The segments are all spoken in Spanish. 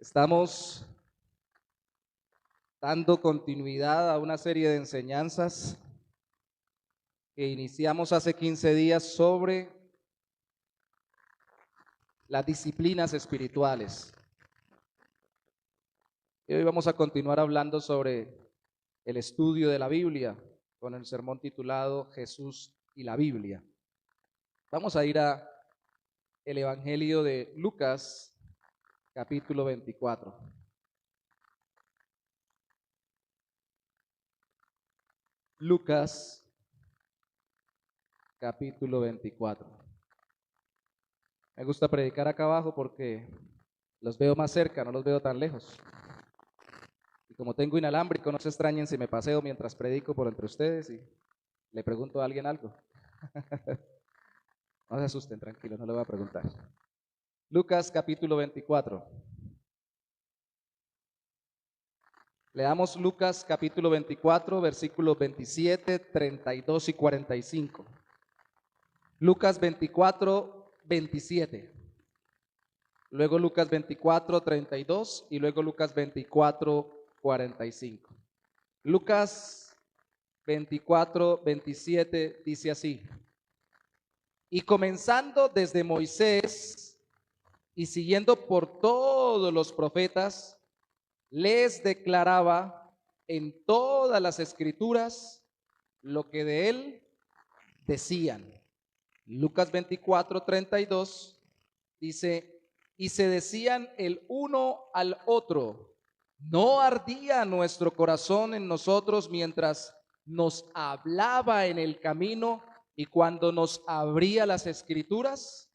Estamos dando continuidad a una serie de enseñanzas que iniciamos hace 15 días sobre las disciplinas espirituales. Y hoy vamos a continuar hablando sobre el estudio de la Biblia con el sermón titulado Jesús y la Biblia. Vamos a ir a el Evangelio de Lucas, capítulo 24. Lucas, capítulo 24. Me gusta predicar acá abajo porque los veo más cerca, no los veo tan lejos. Y como tengo inalámbrico, no se extrañen si me paseo mientras predico por entre ustedes y le pregunto a alguien algo. No se asusten, tranquilos, no le voy a preguntar. Lucas, capítulo 24. Leamos Lucas, capítulo 24, versículos 27, 32 y 45. Lucas 24, 27. Luego Lucas 24, 32 y luego Lucas 24, 45. Lucas 24, 27 dice así: y comenzando desde Moisés y siguiendo por todos los profetas, les declaraba en todas las escrituras lo que de él decían. Lucas 24, 32 dice: y se decían el uno al otro, ¿no ardía nuestro corazón en nosotros mientras nos hablaba en el camino y cuando nos abría las escrituras?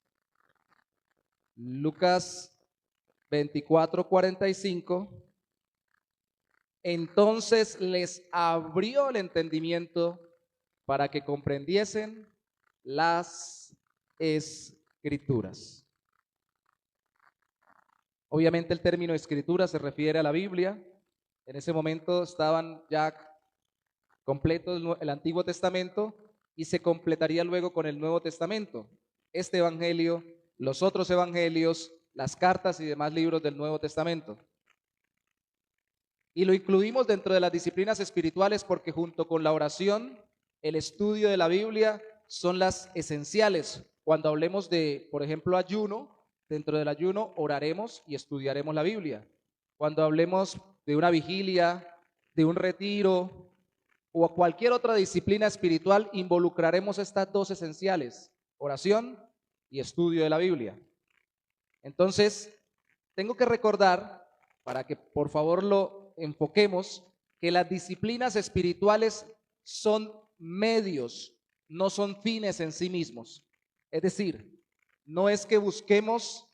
Lucas 24, 45. Entonces les abrió el entendimiento para que comprendiesen las escrituras. Obviamente el término escritura se refiere a la Biblia. En ese momento estaban ya completos el Antiguo Testamento y se completaría luego con el Nuevo Testamento. Este evangelio, los otros evangelios, las cartas y demás libros del Nuevo Testamento. Y lo incluimos dentro de las disciplinas espirituales porque junto con la oración, el estudio de la Biblia son las esenciales. Cuando hablemos de, por ejemplo, ayuno, dentro del ayuno oraremos y estudiaremos la Biblia. Cuando hablemos de una vigilia, de un retiro o cualquier otra disciplina espiritual, involucraremos estas dos esenciales: oración y estudio de la Biblia. Entonces, tengo que recordar, para que por favor lo enfoquemos, que las disciplinas espirituales son medios, no son fines en sí mismos. Es decir, no es que busquemos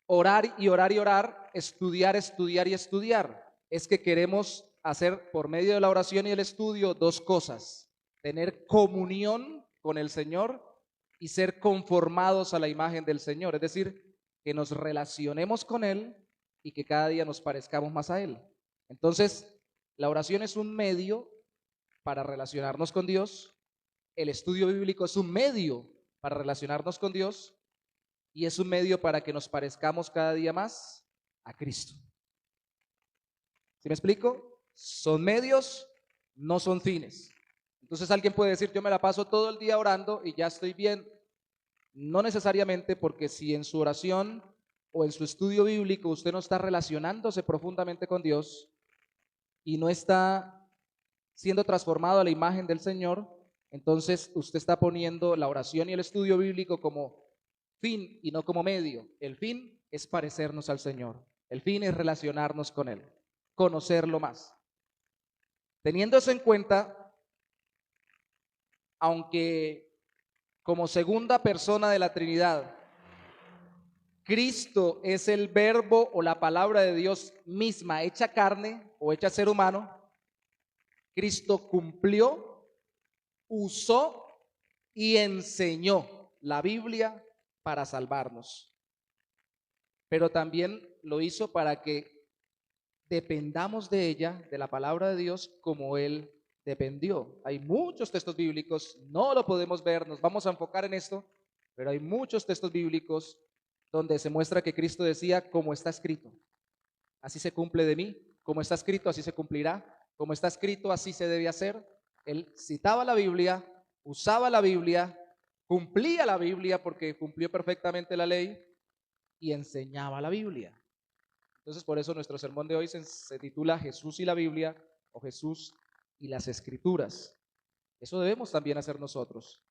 orar y orar y orar, estudiar, estudiar y estudiar. Es que queremos hacer por medio de la oración y el estudio dos cosas: tener comunión con el Señor y ser conformados a la imagen del Señor. Es decir, que nos relacionemos con Él y que cada día nos parezcamos más a Él. Entonces, la oración es un medio para relacionarnos con Dios, el estudio bíblico es un medio para relacionarnos con Dios y es un medio para que nos parezcamos cada día más a Cristo. ¿Sí me explico? Son medios, no son fines. Entonces alguien puede decir: yo me la paso todo el día orando y ya estoy bien. No necesariamente, porque si en su oración o en su estudio bíblico usted no está relacionándose profundamente con Dios y no está siendo transformado a la imagen del Señor, entonces usted está poniendo la oración y el estudio bíblico como fin y no como medio. El fin es parecernos al Señor. El fin es relacionarnos con Él, conocerlo más. Teniendo eso en cuenta, aunque como segunda persona de la Trinidad, Cristo es el verbo o la palabra de Dios misma hecha carne o hecha ser humano, Cristo cumplió, usó y enseñó la Biblia para salvarnos. Pero también lo hizo para que dependamos de ella, de la palabra de Dios, como Él dependió. Hay muchos textos bíblicos, no lo podemos ver, nos vamos a enfocar en esto, pero hay muchos textos bíblicos donde se muestra que Cristo decía como está escrito. así se cumple de mí. Como está escrito, así se cumplirá. Como está escrito, así se debe hacer. Él citaba la Biblia, usaba la Biblia, cumplía la Biblia porque cumplió perfectamente la ley y enseñaba la Biblia. Entonces, por eso nuestro sermón de hoy se titula Jesús y la Biblia o Jesús y las Escrituras. Eso debemos también hacer nosotros.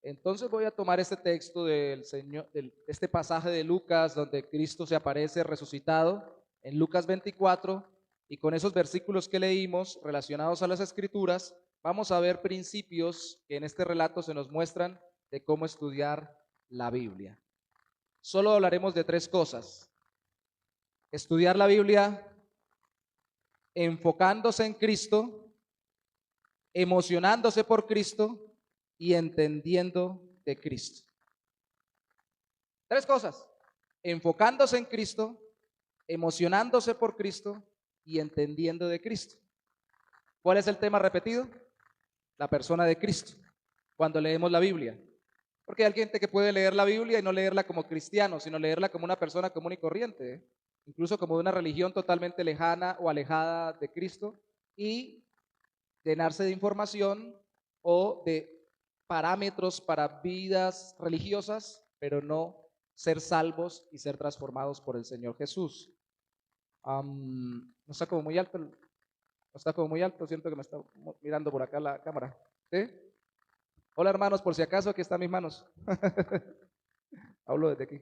Entonces voy a tomar este texto del Señor, este pasaje de Lucas donde Cristo se aparece resucitado en Lucas 24, y con esos versículos que leímos relacionados a las Escrituras, vamos a ver principios que en este relato se nos muestran de cómo estudiar la Biblia. Solo hablaremos de tres cosas: estudiar la Biblia enfocándose en Cristo, emocionándose por Cristo y entendiendo de Cristo. Tres cosas: enfocándose en Cristo, emocionándose por Cristo y entendiendo de Cristo. ¿Cuál es el tema repetido? La persona de Cristo, cuando leemos la Biblia. Porque hay gente que puede leer la Biblia y no leerla como cristiano, sino leerla como una persona común y corriente, ¿eh? Incluso como de una religión totalmente lejana o alejada de Cristo, y llenarse de información o de parámetros para vidas religiosas, pero no ser salvos y ser transformados por el Señor Jesús. No está como muy alto, no está como muy alto, siento que me está mirando por acá la cámara. ¿Sí? Hola hermanos, por si acaso, aquí están mis manos. Hablo desde aquí.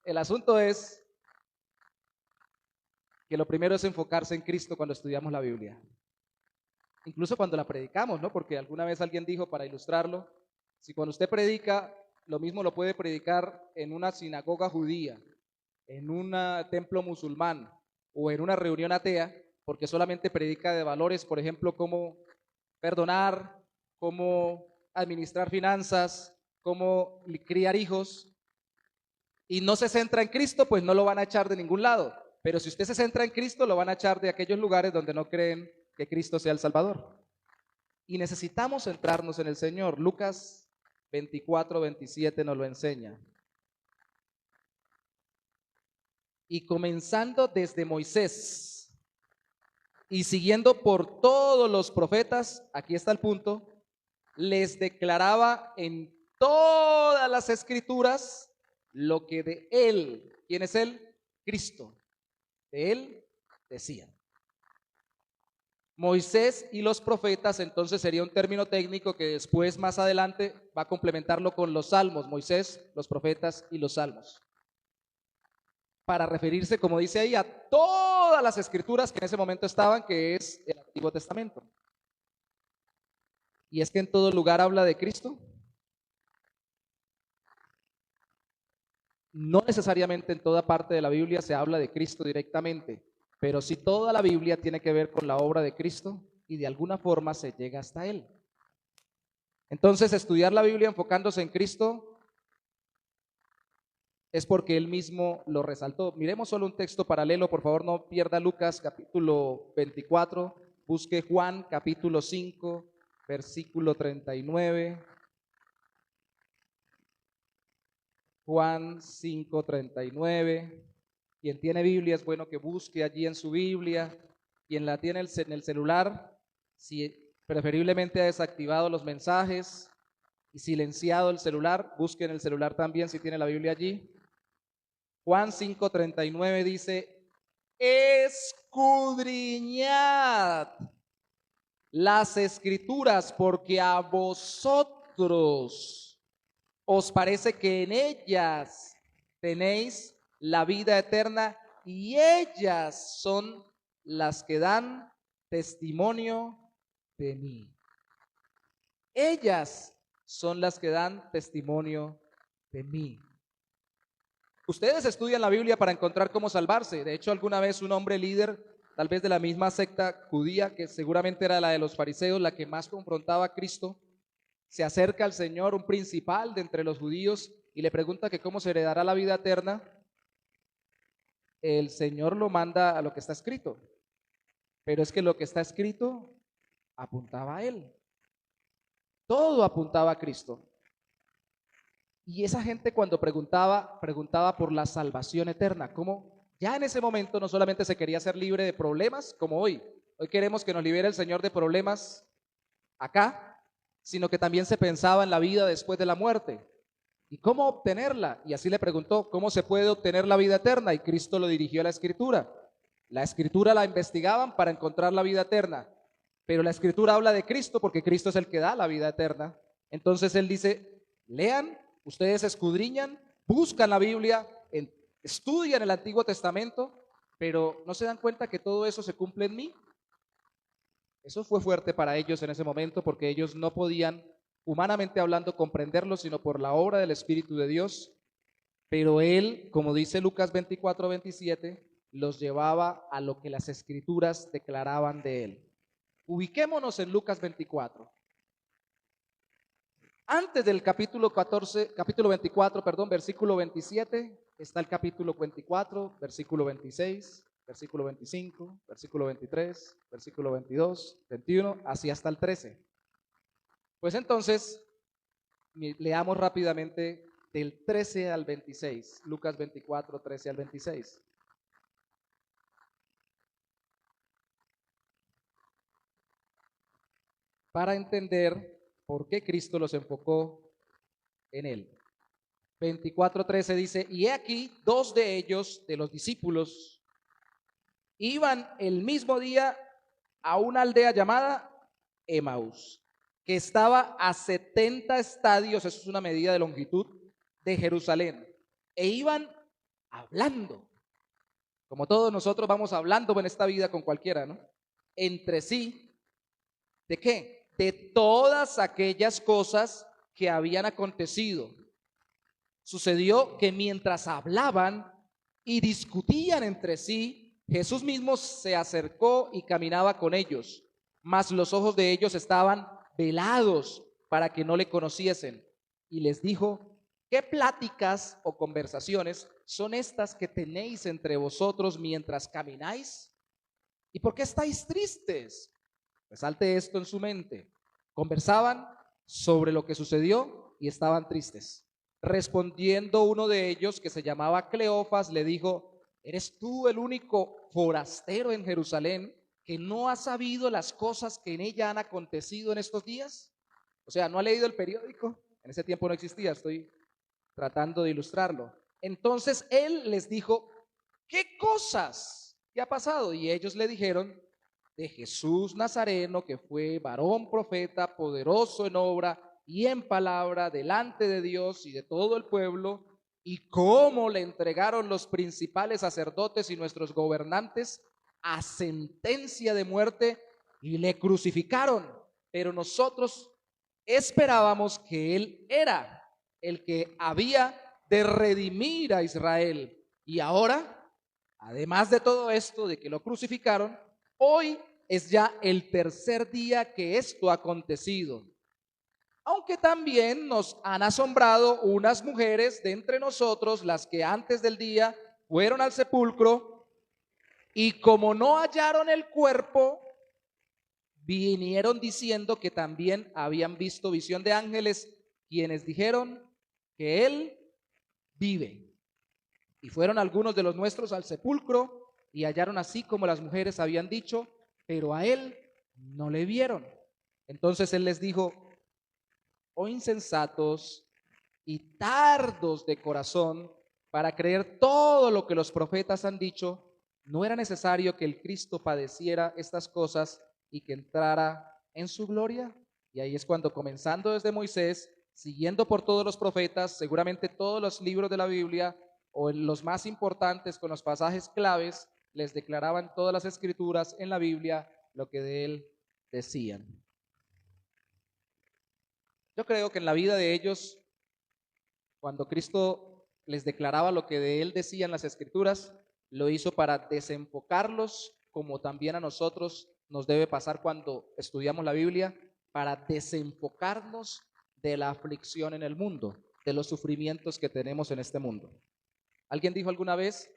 El asunto es que lo primero es enfocarse en Cristo cuando estudiamos la Biblia. Incluso cuando la predicamos, ¿no? Porque alguna vez alguien dijo, para ilustrarlo, si cuando usted predica, lo mismo lo puede predicar en una sinagoga judía, en un templo musulmán o en una reunión atea, porque solamente predica de valores, por ejemplo, cómo perdonar, cómo administrar finanzas, cómo criar hijos, y no se centra en Cristo, pues no lo van a echar de ningún lado. Pero si usted se centra en Cristo, lo van a echar de aquellos lugares donde no creen que Cristo sea el Salvador. Y necesitamos centrarnos en el Señor. Lucas 24:27 nos lo enseña. Y comenzando desde Moisés y siguiendo por todos los profetas, aquí está el punto, les declaraba en todas las escrituras lo que de él, ¿quién es él? Cristo. De él decían. Moisés y los profetas, entonces sería un término técnico que después, más adelante, va a complementarlo con los salmos. Moisés, los profetas y los salmos. Para referirse, como dice ahí, a todas las escrituras que en ese momento estaban, que es el Antiguo Testamento. Y es que en todo lugar habla de Cristo. No necesariamente en toda parte de la Biblia se habla de Cristo directamente, pero sí toda la Biblia tiene que ver con la obra de Cristo y de alguna forma se llega hasta Él. Entonces, estudiar la Biblia enfocándose en Cristo es porque Él mismo lo resaltó. Miremos solo un texto paralelo, por favor, no pierda Lucas capítulo 24, busque Juan capítulo 5, versículo 39. Juan 5:39. Quien tiene Biblia es bueno que busque allí en su Biblia. Quien la tiene en el celular, si preferiblemente ha desactivado los mensajes y silenciado el celular, busque en el celular también si tiene la Biblia allí. Juan 5:39 dice: escudriñad las escrituras, porque a vosotros os parece que en ellas tenéis la vida eterna y ellas son las que dan testimonio de mí. Ellas son las que dan testimonio de mí. Ustedes estudian la Biblia para encontrar cómo salvarse. De hecho, alguna vez un hombre líder, tal vez de la misma secta judía, que seguramente era la de los fariseos, la que más confrontaba a Cristo, se acerca al Señor, un principal de entre los judíos, y le pregunta que cómo se heredará la vida eterna. El Señor lo manda a lo que está escrito, pero es que lo que está escrito apuntaba a Él. Todo apuntaba a Cristo. Y esa gente cuando preguntaba por la salvación eterna, ¿cómo Ya en ese momento no solamente se quería ser libre de problemas como hoy. Hoy queremos que nos libere el Señor de problemas acá, sino que también se pensaba en la vida después de la muerte. ¿Y cómo obtenerla? Y así le preguntó, ¿cómo se puede obtener la vida eterna? Y Cristo lo dirigió a la Escritura. La Escritura la investigaban para encontrar la vida eterna, pero la Escritura habla de Cristo porque Cristo es el que da la vida eterna. Entonces Él dice, lean, ustedes escudriñan, buscan la Biblia, estudian el Antiguo Testamento, pero no se dan cuenta que todo eso se cumple en mí. Eso fue fuerte para ellos en ese momento porque ellos no podían, humanamente hablando, comprenderlo, sino por la obra del Espíritu de Dios. Pero Él, como dice Lucas 24:27, los llevaba a lo que las Escrituras declaraban de Él. Ubiquémonos en Lucas 24. Antes del capítulo 24, perdón, versículo 27, está el capítulo 24, versículo 26, versículo 25, versículo 23, versículo 22, 21, así hasta el 13. Pues entonces, leamos rápidamente del 13 al 26, Lucas 24, 13 al 26. Para entender por qué Cristo los enfocó en él. 24:13 dice, y he aquí, dos de ellos, de los discípulos, iban el mismo día a una aldea llamada Emaús, que estaba a 70 estadios, eso es una medida de longitud, de Jerusalén, e iban hablando, como todos nosotros vamos hablando en esta vida con cualquiera, ¿no? Entre sí, ¿de qué? De todas aquellas cosas que habían acontecido. Sucedió que mientras hablaban y discutían entre sí, Jesús mismo se acercó y caminaba con ellos, mas los ojos de ellos estaban velados para que no le conociesen. Y les dijo, ¿qué pláticas o conversaciones son estas que tenéis entre vosotros mientras camináis? ¿Y por qué estáis tristes? Resalte esto en su mente. Conversaban sobre lo que sucedió y estaban tristes. Respondiendo uno de ellos, que se llamaba Cleofas, le dijo, ¿eres tú el único forastero en Jerusalén que no ha sabido las cosas que en ella han acontecido en estos días? O sea, ¿no ha leído el periódico? En ese tiempo no existía, estoy tratando de ilustrarlo. Entonces él les dijo, ¿qué cosas? ¿Qué ha pasado? Y ellos le dijeron, de Jesús Nazareno, que fue varón profeta, poderoso en obra y en palabra delante de Dios y de todo el pueblo, y cómo le entregaron los principales sacerdotes y nuestros gobernantes a sentencia de muerte y le crucificaron. Pero nosotros esperábamos que Él era el que había de redimir a Israel. Y ahora, además de todo esto, de que lo crucificaron, hoy es ya el tercer día que esto ha acontecido. Aunque también nos han asombrado unas mujeres de entre nosotros, las que antes del día fueron al sepulcro y como no hallaron el cuerpo, vinieron diciendo que también habían visto visión de ángeles, quienes dijeron que él vive. Y fueron algunos de los nuestros al sepulcro y hallaron así como las mujeres habían dicho, pero a él no le vieron. Entonces él les dijo, oh insensatos y tardos de corazón para creer todo lo que los profetas han dicho, ¿no era necesario que el Cristo padeciera estas cosas y que entrara en su gloria? Y ahí es cuando, comenzando desde Moisés, siguiendo por todos los profetas, seguramente todos los libros de la Biblia o en los más importantes con los pasajes claves, les declaraban todas las escrituras en la Biblia lo que de él decían. Yo creo que en la vida de ellos, cuando Cristo les declaraba lo que de él decían las escrituras, lo hizo para desenfocarlos, como también a nosotros nos debe pasar cuando estudiamos la Biblia, para desenfocarnos de la aflicción en el mundo, de los sufrimientos que tenemos en este mundo. ¿Alguien dijo alguna vez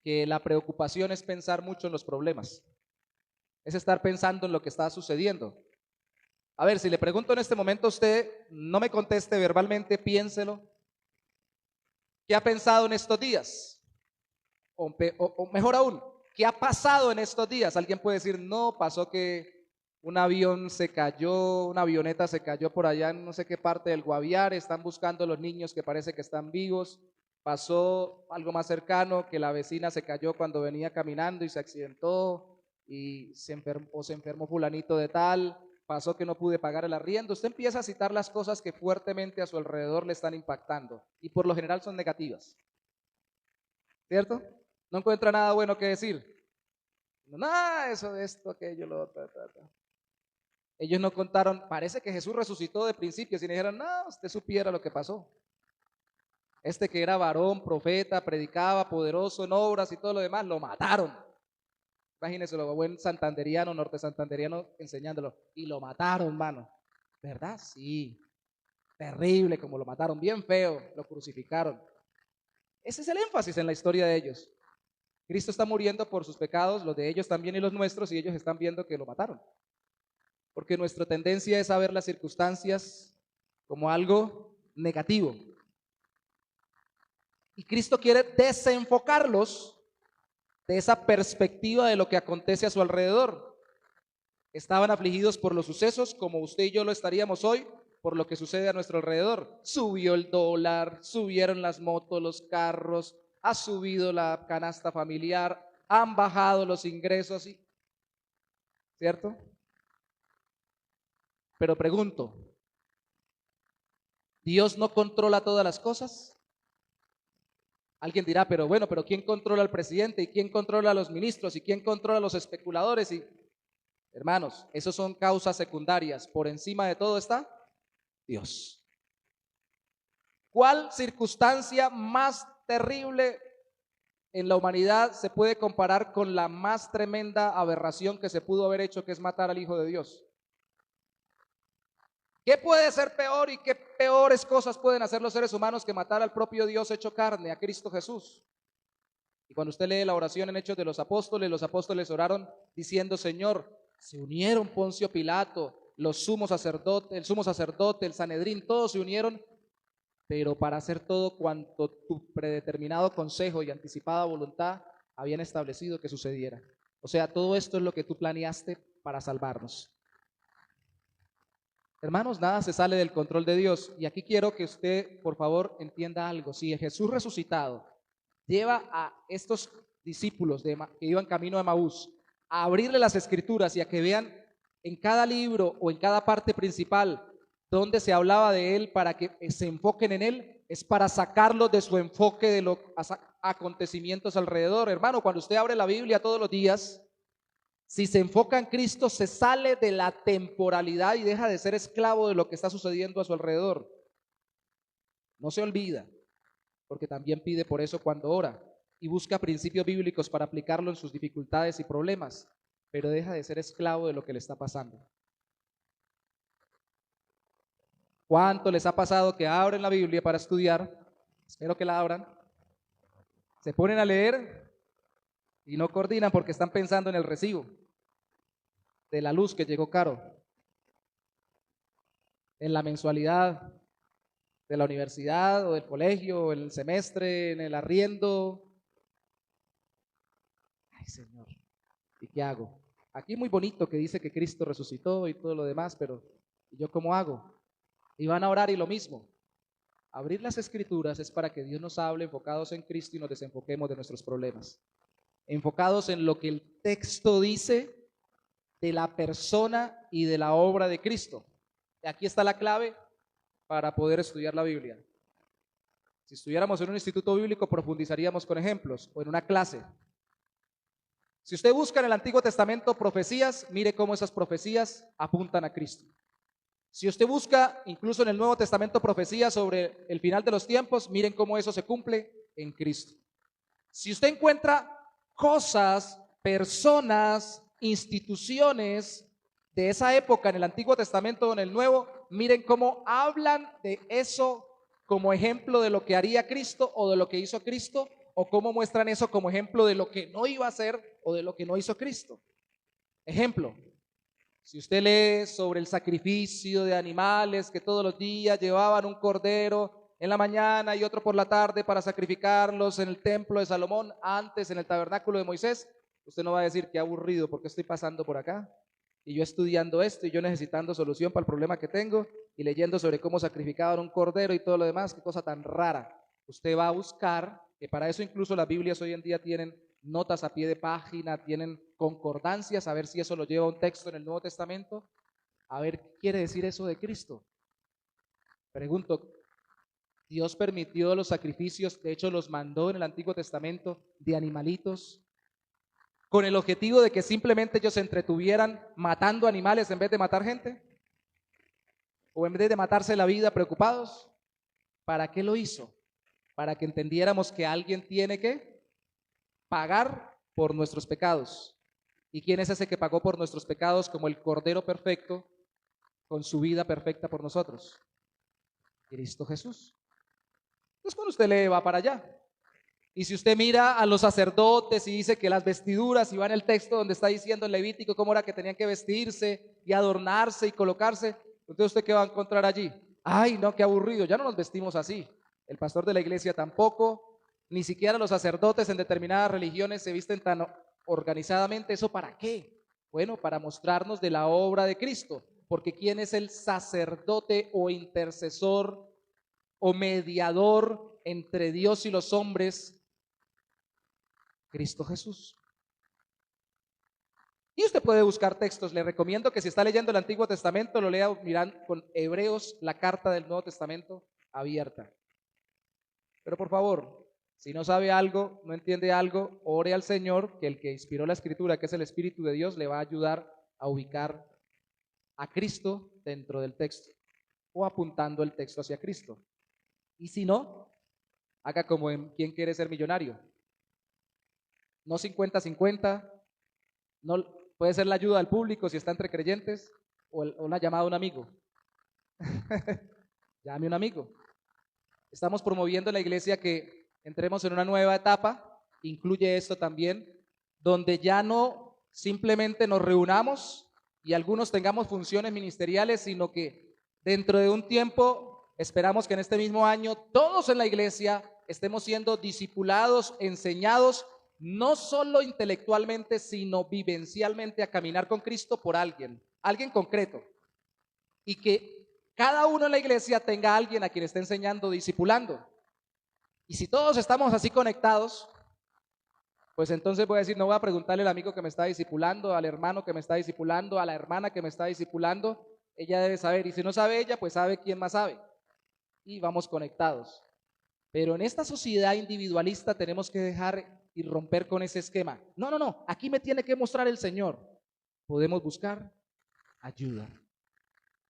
que la preocupación es pensar mucho en los problemas? Es estar pensando en lo que está sucediendo. A ver, si le pregunto en este momento a usted, no me conteste verbalmente, piénselo. ¿Qué ha pensado en estos días? o mejor aún, ¿qué ha pasado en estos días? Alguien puede decir, no, pasó que un avión se cayó, una avioneta se cayó por allá en no sé qué parte del Guaviare, están buscando a los niños que parece que están vivos. Pasó algo más cercano, que la vecina se cayó cuando venía caminando y se accidentó y se enfermó fulanito de tal, pasó que no pude pagar el arriendo. Usted empieza a citar las cosas que fuertemente a su alrededor le están impactando y por lo general son negativas, ¿cierto? No encuentra nada bueno que decir. Nada, eso de esto, aquello, lo otro, Ellos no contaron, parece que Jesús resucitó de principio, si le dijeron, no, usted supiera lo que pasó. Este que era varón, profeta, predicaba, poderoso en obras y todo lo demás, lo mataron. Imagínense lo buen santanderiano, norte santanderiano enseñándolo. Y lo mataron, mano. ¿Verdad? Sí. Terrible como lo mataron, bien feo, lo crucificaron. Ese es el énfasis en la historia de ellos. Cristo está muriendo por sus pecados, los de ellos también y los nuestros, y ellos están viendo que lo mataron. Porque nuestra tendencia es a ver las circunstancias como algo negativo. Y Cristo quiere desenfocarlos de esa perspectiva de lo que acontece a su alrededor. Estaban afligidos por los sucesos como usted y yo lo estaríamos hoy por lo que sucede a nuestro alrededor. Subió el dólar, subieron las motos, los carros, ha subido la canasta familiar, han bajado los ingresos, ¿cierto? Pero pregunto, ¿Dios no controla todas las cosas? Alguien dirá, pero bueno, pero ¿quién controla al presidente? ¿Y quién controla a los ministros? ¿Y quién controla a los especuladores? Y hermanos, esos son causas secundarias. Por encima de todo está Dios. ¿Cuál circunstancia más terrible en la humanidad se puede comparar con la más tremenda aberración que se pudo haber hecho, que es matar al Hijo de Dios? ¿Qué puede ser peor y qué peores cosas pueden hacer los seres humanos que matar al propio Dios hecho carne, a Cristo Jesús? Y cuando usted lee la oración en Hechos de los apóstoles oraron diciendo, Señor, se unieron Poncio Pilato, los sumos sacerdotes, el sumo sacerdote, el Sanedrín, todos se unieron, pero para hacer todo cuanto tu predeterminado consejo y anticipada voluntad habían establecido que sucediera. O sea, todo esto es lo que tú planeaste para salvarnos. Hermanos, nada se sale del control de Dios. Y aquí quiero que usted, por favor, entienda algo. Si Jesús resucitado lleva a estos discípulos que iban camino a Emaús a abrirle las escrituras y a que vean en cada libro o en cada parte principal donde se hablaba de él para que se enfoquen en él, es para sacarlos de su enfoque de los acontecimientos alrededor. Hermano, cuando usted abre la Biblia todos los días, si se enfoca en Cristo, se sale de la temporalidad y deja de ser esclavo de lo que está sucediendo a su alrededor. No se olvida, porque también pide por eso cuando ora y busca principios bíblicos para aplicarlo en sus dificultades y problemas, pero deja de ser esclavo de lo que le está pasando. ¿Cuánto les ha pasado que abren la Biblia para estudiar? Espero que la abran. Se ponen a leer y no coordinan porque están pensando en el recibo de la luz que llegó caro, en la mensualidad de la universidad o del colegio, en el semestre, en el arriendo. Ay, Señor, ¿y qué hago? Aquí muy bonito que dice que Cristo resucitó y todo lo demás, pero ¿y yo cómo hago? Y van a orar y lo mismo. Abrir las escrituras es para que Dios nos hable enfocados en Cristo y nos desenfoquemos de nuestros problemas. Enfocados en lo que el texto dice de la persona y de la obra de Cristo. Y aquí está la clave para poder estudiar la Biblia. Si estuviéramos en un instituto bíblico, profundizaríamos con ejemplos o en una clase. Si usted busca en el Antiguo Testamento profecías, mire cómo esas profecías apuntan a Cristo. Si usted busca incluso en el Nuevo Testamento profecías sobre el final de los tiempos, miren cómo eso se cumple en Cristo. Si usted encuentra cosas, personas, instituciones de esa época en el Antiguo Testamento o en el Nuevo, miren cómo hablan de eso como ejemplo de lo que haría Cristo o de lo que hizo Cristo, o cómo muestran eso como ejemplo de lo que no iba a hacer o de lo que no hizo Cristo. Ejemplo, si usted lee sobre el sacrificio de animales que todos los días llevaban un cordero en la mañana y otro por la tarde para sacrificarlos en el templo de Salomón, antes en el tabernáculo de Moisés, usted no va a decir qué aburrido porque estoy pasando por acá y yo estudiando esto y yo necesitando solución para el problema que tengo y leyendo sobre cómo sacrificaban un cordero y todo lo demás, qué cosa tan rara. Usted va a buscar, que para eso incluso las Biblias hoy en día tienen notas a pie de página, tienen concordancias, a ver si eso lo lleva a un texto en el Nuevo Testamento, a ver qué quiere decir eso de Cristo. Pregunto, ¿Dios permitió los sacrificios, de hecho los mandó en el Antiguo Testamento, de animalitos, con el objetivo de que simplemente ellos se entretuvieran matando animales en vez de matar gente? ¿O en vez de matarse la vida preocupados? ¿Para qué lo hizo? Para que entendiéramos que alguien tiene que pagar por nuestros pecados. ¿Y quién es ese que pagó por nuestros pecados como el Cordero perfecto, con su vida perfecta por nosotros? Cristo Jesús. Entonces cuando usted lee va para allá. Y si usted mira a los sacerdotes y dice que las vestiduras, y va en el texto donde está diciendo en Levítico cómo era que tenían que vestirse y adornarse y colocarse, entonces usted qué va a encontrar allí. Ay, no, qué aburrido, ya no nos vestimos así. El pastor de la iglesia tampoco, ni siquiera los sacerdotes en determinadas religiones se visten tan organizadamente. ¿Eso para qué? Bueno, para mostrarnos de la obra de Cristo, porque ¿quién es el sacerdote o intercesor o mediador entre Dios y los hombres? Cristo Jesús. Y usted puede buscar textos. Le recomiendo que si está leyendo el Antiguo Testamento, lo lea mirando con Hebreos, la carta del Nuevo Testamento abierta. Pero por favor, si no sabe algo, no entiende algo, ore al Señor, que el que inspiró la Escritura, que es el Espíritu de Dios, le va a ayudar a ubicar a Cristo dentro del texto o apuntando el texto hacia Cristo. Y si no, haga como en ¿Quién quiere ser millonario? No 50-50, no puede ser la ayuda al público si está entre creyentes o una llamada a un amigo. Llame a un amigo. Estamos promoviendo en la iglesia que entremos en una nueva etapa, incluye esto también, donde ya no simplemente nos reunamos y algunos tengamos funciones ministeriales, sino que dentro de un tiempo, esperamos que en este mismo año, todos en la iglesia estemos siendo discipulados, enseñados, no solo intelectualmente, sino vivencialmente a caminar con Cristo por alguien concreto, y que cada uno en la iglesia tenga a alguien a quien esté enseñando, discipulando. Y si todos estamos así conectados, pues entonces voy a decir, no voy a preguntarle al amigo que me está discipulando, al hermano que me está discipulando, a la hermana que me está discipulando, ella debe saber, y si no sabe ella, pues sabe quién más sabe, y vamos conectados. Pero en esta sociedad individualista tenemos que dejar y romper con ese esquema. No, aquí me tiene que mostrar el Señor. Podemos buscar ayuda.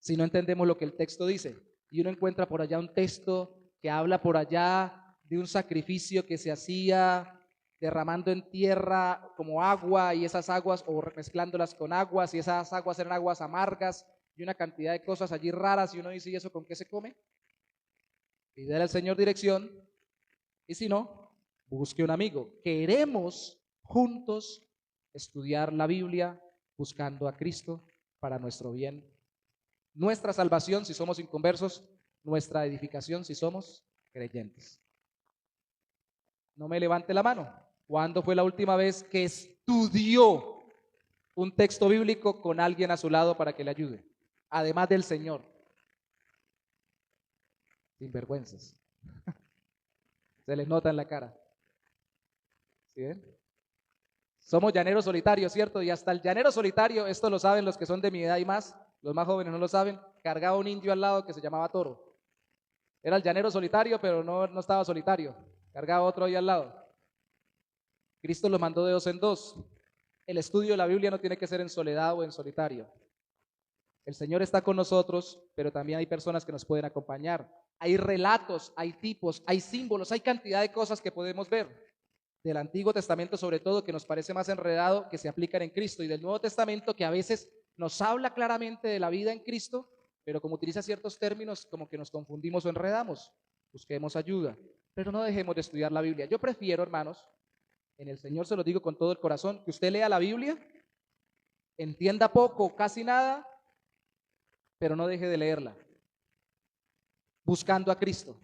Si no entendemos lo que el texto dice, y uno encuentra por allá un texto que habla por allá de un sacrificio que se hacía derramando en tierra como agua, y esas aguas, o mezclándolas con aguas, y esas aguas eran aguas amargas, y una cantidad de cosas allí raras, y uno dice, ¿y eso con qué se come? Pídele al Señor dirección, y si no, busque un amigo. Queremos juntos estudiar la Biblia buscando a Cristo para nuestro bien, nuestra salvación si somos inconversos, nuestra edificación si somos creyentes. No me levante la mano. ¿Cuándo fue la última vez que estudió un texto bíblico con alguien a su lado para que le ayude? Además del Señor. Sinvergüenzas. Se les nota en la cara. ¿Sí ven? Somos llaneros solitarios, ¿cierto? Y hasta el llanero solitario, esto lo saben los que son de mi edad y más, los más jóvenes no lo saben, cargaba un indio al lado que se llamaba Toro. Era el llanero solitario, pero no estaba solitario, cargaba otro ahí al lado. Cristo lo mandó de dos en dos. El estudio de la Biblia no tiene que ser en soledad o en solitario. El Señor está con nosotros, pero también hay personas que nos pueden acompañar. Hay relatos, hay tipos, hay símbolos, hay cantidad de cosas que podemos ver. Del Antiguo Testamento sobre todo, que nos parece más enredado, que se aplican en Cristo, y del Nuevo Testamento, que a veces nos habla claramente de la vida en Cristo, pero como utiliza ciertos términos, como que nos confundimos o enredamos. Busquemos ayuda, pero no dejemos de estudiar la Biblia. Yo prefiero, hermanos, en el Señor se lo digo con todo el corazón, que usted lea la Biblia, entienda poco, casi nada, pero no deje de leerla, buscando a Cristo.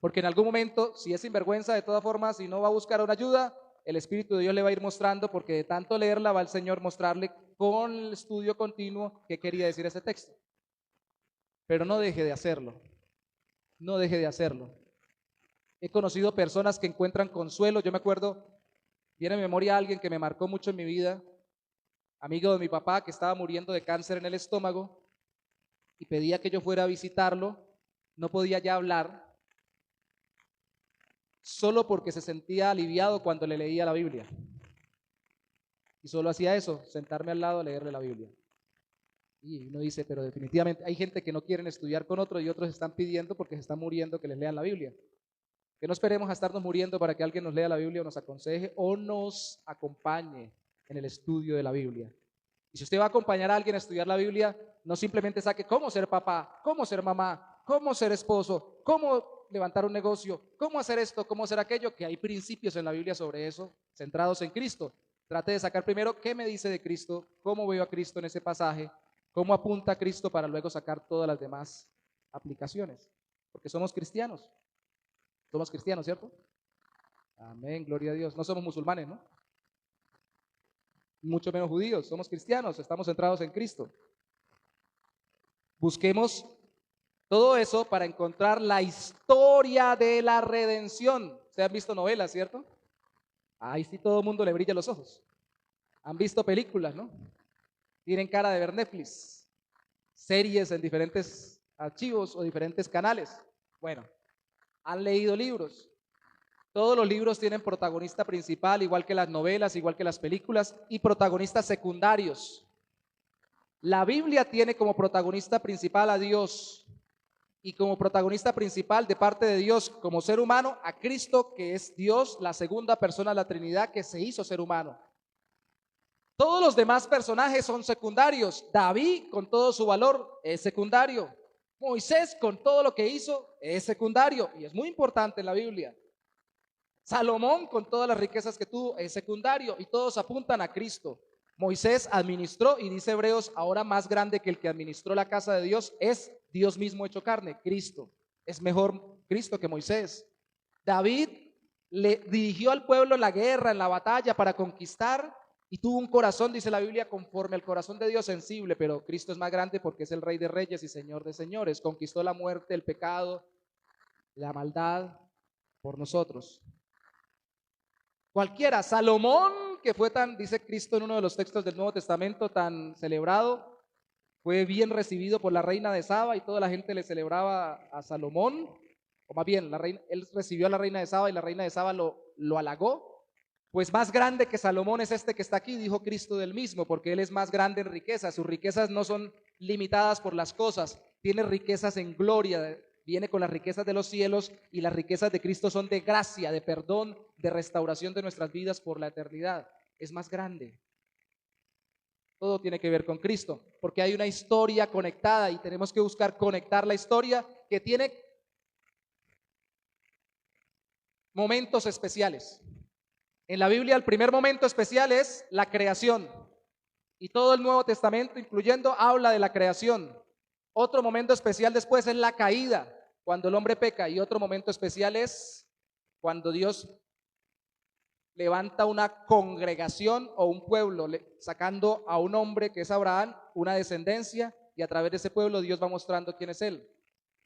Porque en algún momento, si es sinvergüenza, de todas formas, si no va a buscar una ayuda, el Espíritu de Dios le va a ir mostrando, porque de tanto leerla va el Señor mostrarle con el estudio continuo qué quería decir ese texto. Pero no deje de hacerlo, no deje de hacerlo. He conocido personas que encuentran consuelo. Yo me acuerdo, viene a mi memoria alguien que me marcó mucho en mi vida, amigo de mi papá, que estaba muriendo de cáncer en el estómago y pedía que yo fuera a visitarlo. No podía ya hablar, solo porque se sentía aliviado cuando le leía la Biblia. Y solo hacía eso, sentarme al lado a leerle la Biblia. Y uno dice, pero definitivamente hay gente que no quieren estudiar con otro y otros están pidiendo porque se están muriendo que les lean la Biblia. Que no esperemos a estarnos muriendo para que alguien nos lea la Biblia o nos aconseje o nos acompañe en el estudio de la Biblia. Y si usted va a acompañar a alguien a estudiar la Biblia, no simplemente saque cómo ser papá, cómo ser mamá, cómo ser esposo, cómo levantar un negocio, cómo hacer esto, cómo hacer aquello, que hay principios en la Biblia sobre eso, centrados en Cristo. Trate de sacar primero qué me dice de Cristo, cómo veo a Cristo en ese pasaje, cómo apunta a Cristo para luego sacar todas las demás aplicaciones. Porque somos cristianos. Somos cristianos, ¿cierto? Amén, gloria a Dios. No somos musulmanes, ¿no? Mucho menos judíos, somos cristianos, estamos centrados en Cristo. Busquemos todo eso para encontrar la historia de la redención. ¿Ustedes han visto novelas, cierto? Ahí sí todo el mundo le brilla los ojos. Han visto películas, ¿no? Tienen cara de ver Netflix, series en diferentes archivos o diferentes canales. Bueno, han leído libros. Todos los libros tienen protagonista principal, igual que las novelas, igual que las películas, y protagonistas secundarios. La Biblia tiene como protagonista principal a Dios y como protagonista principal de parte de Dios como ser humano a Cristo, que es Dios, la segunda persona de la Trinidad que se hizo ser humano. Todos los demás personajes son secundarios. David, con todo su valor, es secundario. Moisés, con todo lo que hizo, es secundario y es muy importante en la Biblia. Salomón, con todas las riquezas que tuvo, es secundario y todos apuntan a Cristo. Moisés administró, y dice Hebreos, ahora más grande que el que administró la casa de Dios es Dios mismo hecho carne, Cristo. Es mejor Cristo que Moisés. David le dirigió al pueblo en la guerra, en la batalla para conquistar, y tuvo un corazón, dice la Biblia, conforme al corazón de Dios, sensible, pero Cristo es más grande porque es el Rey de Reyes y Señor de Señores. Conquistó la muerte, el pecado, la maldad por nosotros. Cualquiera, Salomón, que fue tan, dice Cristo en uno de los textos del Nuevo Testamento, tan celebrado, fue bien recibido por la reina de Saba y toda la gente le celebraba a Salomón, o más bien, él recibió a la reina de Saba y la reina de Saba lo halagó. Pues más grande que Salomón es este que está aquí, dijo Cristo del mismo, porque él es más grande en riquezas. Sus riquezas no son limitadas por las cosas, tiene riquezas en gloria, viene con las riquezas de los cielos, y las riquezas de Cristo son de gracia, de perdón, de restauración de nuestras vidas por la eternidad. Es más grande. Todo tiene que ver con Cristo, porque hay una historia conectada y tenemos que buscar conectar la historia que tiene momentos especiales. En la Biblia el primer momento especial es la creación, y todo el Nuevo Testamento, incluyendo, habla de la creación. Otro momento especial después es la caída, cuando el hombre peca, y otro momento especial es cuando Dios levanta una congregación o un pueblo, sacando a un hombre que es Abraham, una descendencia, y a través de ese pueblo Dios va mostrando quién es él.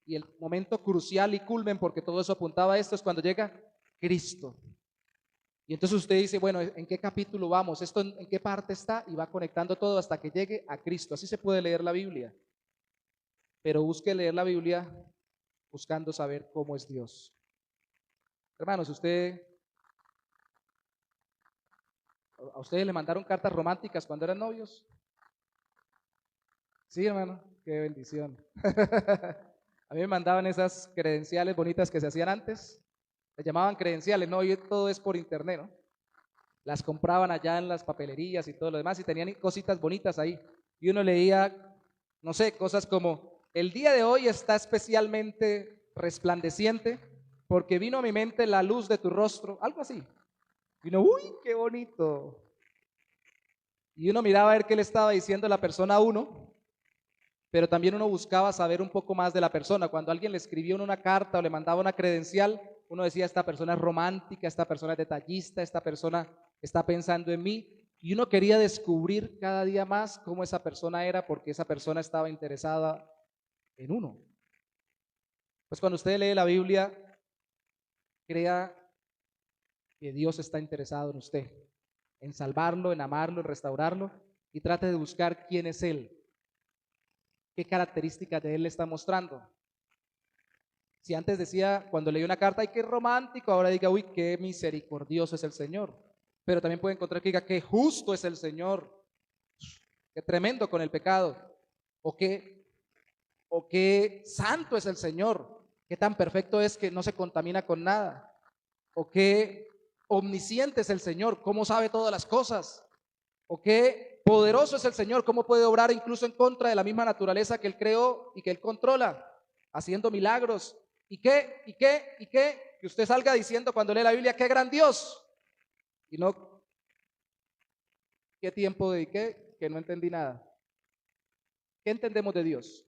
Y el momento crucial y culmen, porque todo eso apuntaba a esto, es cuando llega Cristo. Y entonces usted dice, bueno, ¿en qué capítulo vamos? ¿Esto en qué parte está? Y va conectando todo hasta que llegue a Cristo. Así se puede leer la Biblia. Pero busque leer la Biblia buscando saber cómo es Dios. Hermanos, ¿a ustedes le mandaron cartas románticas cuando eran novios? Sí, hermano, qué bendición. A mí me mandaban esas credenciales bonitas que se hacían antes. Se llamaban credenciales, no, hoy todo es por internet, ¿no? Las compraban allá en las papelerías y todo lo demás y tenían cositas bonitas ahí. Y uno leía, no sé, cosas como, el día de hoy está especialmente resplandeciente porque vino a mi mente la luz de tu rostro, algo así. Y uno, uy, qué bonito. Y uno miraba a ver qué le estaba diciendo la persona a uno, pero también uno buscaba saber un poco más de la persona. Cuando alguien le escribía uno una carta o le mandaba una credencial, uno decía, esta persona es romántica, esta persona es detallista, esta persona está pensando en mí. Y uno quería descubrir cada día más cómo esa persona era, porque esa persona estaba interesada en uno. Pues cuando usted lee la Biblia, crea que Dios está interesado en usted, en salvarlo, en amarlo, en restaurarlo, y trate de buscar quién es Él, qué características de Él le está mostrando. Si antes decía, cuando leí una carta, ay, qué romántico, ahora diga, uy, qué misericordioso es el Señor. Pero también puede encontrar que diga, qué justo es el Señor, qué tremendo con el pecado, o qué santo es el Señor, qué tan perfecto es que no se contamina con nada, o qué omnisciente es el Señor, cómo sabe todas las cosas, o qué poderoso es el Señor, cómo puede obrar incluso en contra de la misma naturaleza que Él creó y que Él controla, haciendo milagros. Que usted salga diciendo cuando lee la Biblia, qué gran Dios, y no, qué tiempo dediqué, que no entendí nada. ¿Qué entendemos de Dios?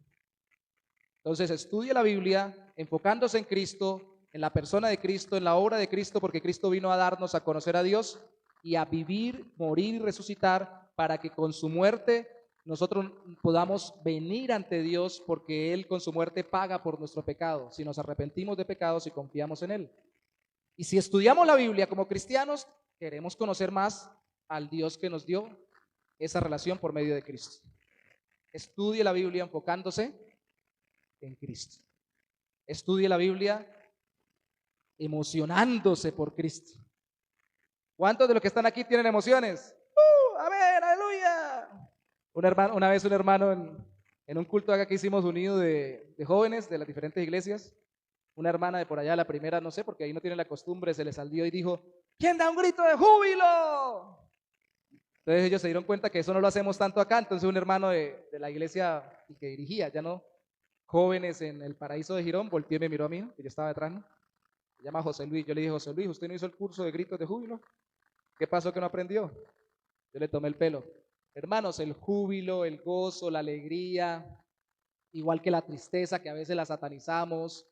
Entonces estudie la Biblia enfocándose en Cristo, en la persona de Cristo, en la obra de Cristo, porque Cristo vino a darnos a conocer a Dios y a vivir, morir y resucitar para que con su muerte nosotros podamos venir ante Dios, porque Él con su muerte paga por nuestro pecado, si nos arrepentimos de pecados y confiamos en Él. Y si estudiamos la Biblia como cristianos, queremos conocer más al Dios que nos dio esa relación por medio de Cristo. Estudie la Biblia enfocándose en Cristo. Estudie la Biblia emocionándose por Cristo. ¿Cuántos de los que están aquí tienen emociones? Amén, aleluya. Una vez un hermano en un culto acá que hicimos unido de jóvenes de las diferentes iglesias, una hermana de por allá, la primera, no sé, porque ahí no tiene la costumbre, se le salió y dijo, ¿quién da un grito de júbilo? Entonces ellos se dieron cuenta que eso no lo hacemos tanto acá. Entonces un hermano de la iglesia que dirigía, ya no, jóvenes en el Paraíso de Girón, volteó y me miró a mí, que yo estaba detrás, ¿no? Se llama José Luis. Yo le dije, José Luis, ¿usted no hizo el curso de gritos de júbilo? ¿Qué pasó que no aprendió? Yo le tomé el pelo. Hermanos, el júbilo, el gozo, la alegría, igual que la tristeza, que a veces la satanizamos,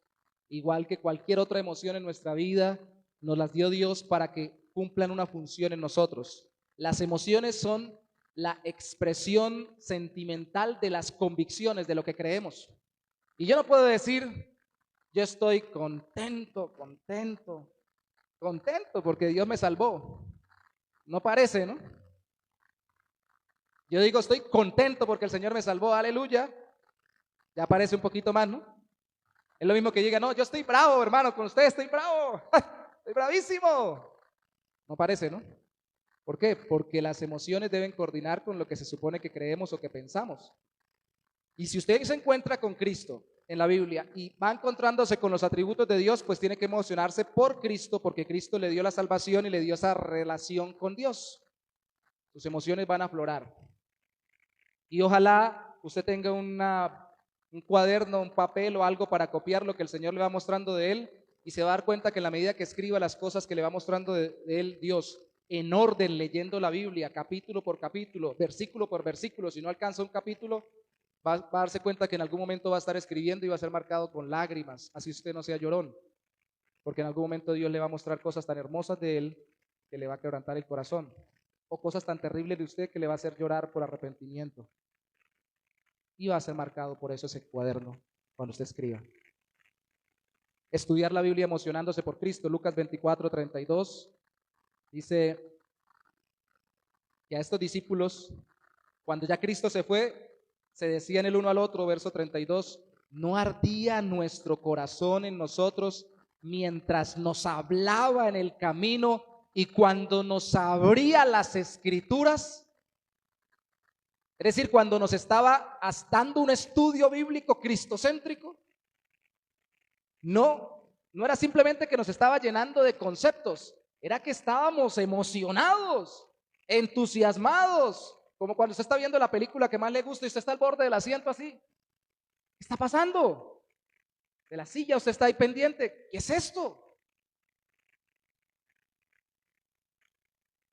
igual que cualquier otra emoción en nuestra vida, nos las dio Dios para que cumplan una función en nosotros. Las emociones son la expresión sentimental de las convicciones, de lo que creemos. Y yo no puedo decir, yo estoy contento, porque Dios me salvó. No parece, ¿no? Yo digo, estoy contento porque el Señor me salvó, aleluya. Ya parece un poquito más, ¿no? Es lo mismo que diga, no, yo estoy bravo, hermano, con usted estoy bravo, estoy bravísimo. No parece, ¿no? ¿Por qué? Porque las emociones deben coordinar con lo que se supone que creemos o que pensamos. Y si usted se encuentra con Cristo en la Biblia y va encontrándose con los atributos de Dios, pues tiene que emocionarse por Cristo, porque Cristo le dio la salvación y le dio esa relación con Dios. Sus emociones van a aflorar. Y ojalá usted tenga un cuaderno, un papel o algo para copiar lo que el Señor le va mostrando de Él, y se va a dar cuenta que en la medida que escriba las cosas que le va mostrando de Él Dios, en orden, leyendo la Biblia, capítulo por capítulo, versículo por versículo, si no alcanza un capítulo, va a darse cuenta que en algún momento va a estar escribiendo y va a ser marcado con lágrimas, así usted no sea llorón, porque en algún momento Dios le va a mostrar cosas tan hermosas de Él que le va a quebrantar el corazón, o cosas tan terribles de usted que le va a hacer llorar por arrepentimiento. Y va a ser marcado por eso ese cuaderno cuando usted escriba. Estudiar la Biblia emocionándose por Cristo. Lucas 24:32 dice que a estos discípulos, cuando ya Cristo se fue, se decían el uno al otro, verso 32, ¿no ardía nuestro corazón en nosotros mientras nos hablaba en el camino y cuando nos abría las escrituras? Es decir, cuando nos estaba dando un estudio bíblico cristocéntrico, no era simplemente que nos estaba llenando de conceptos, era que estábamos emocionados, entusiasmados, como cuando usted está viendo la película que más le gusta y usted está al borde del asiento así. ¿Qué está pasando? De la silla usted está ahí pendiente. ¿Qué es esto?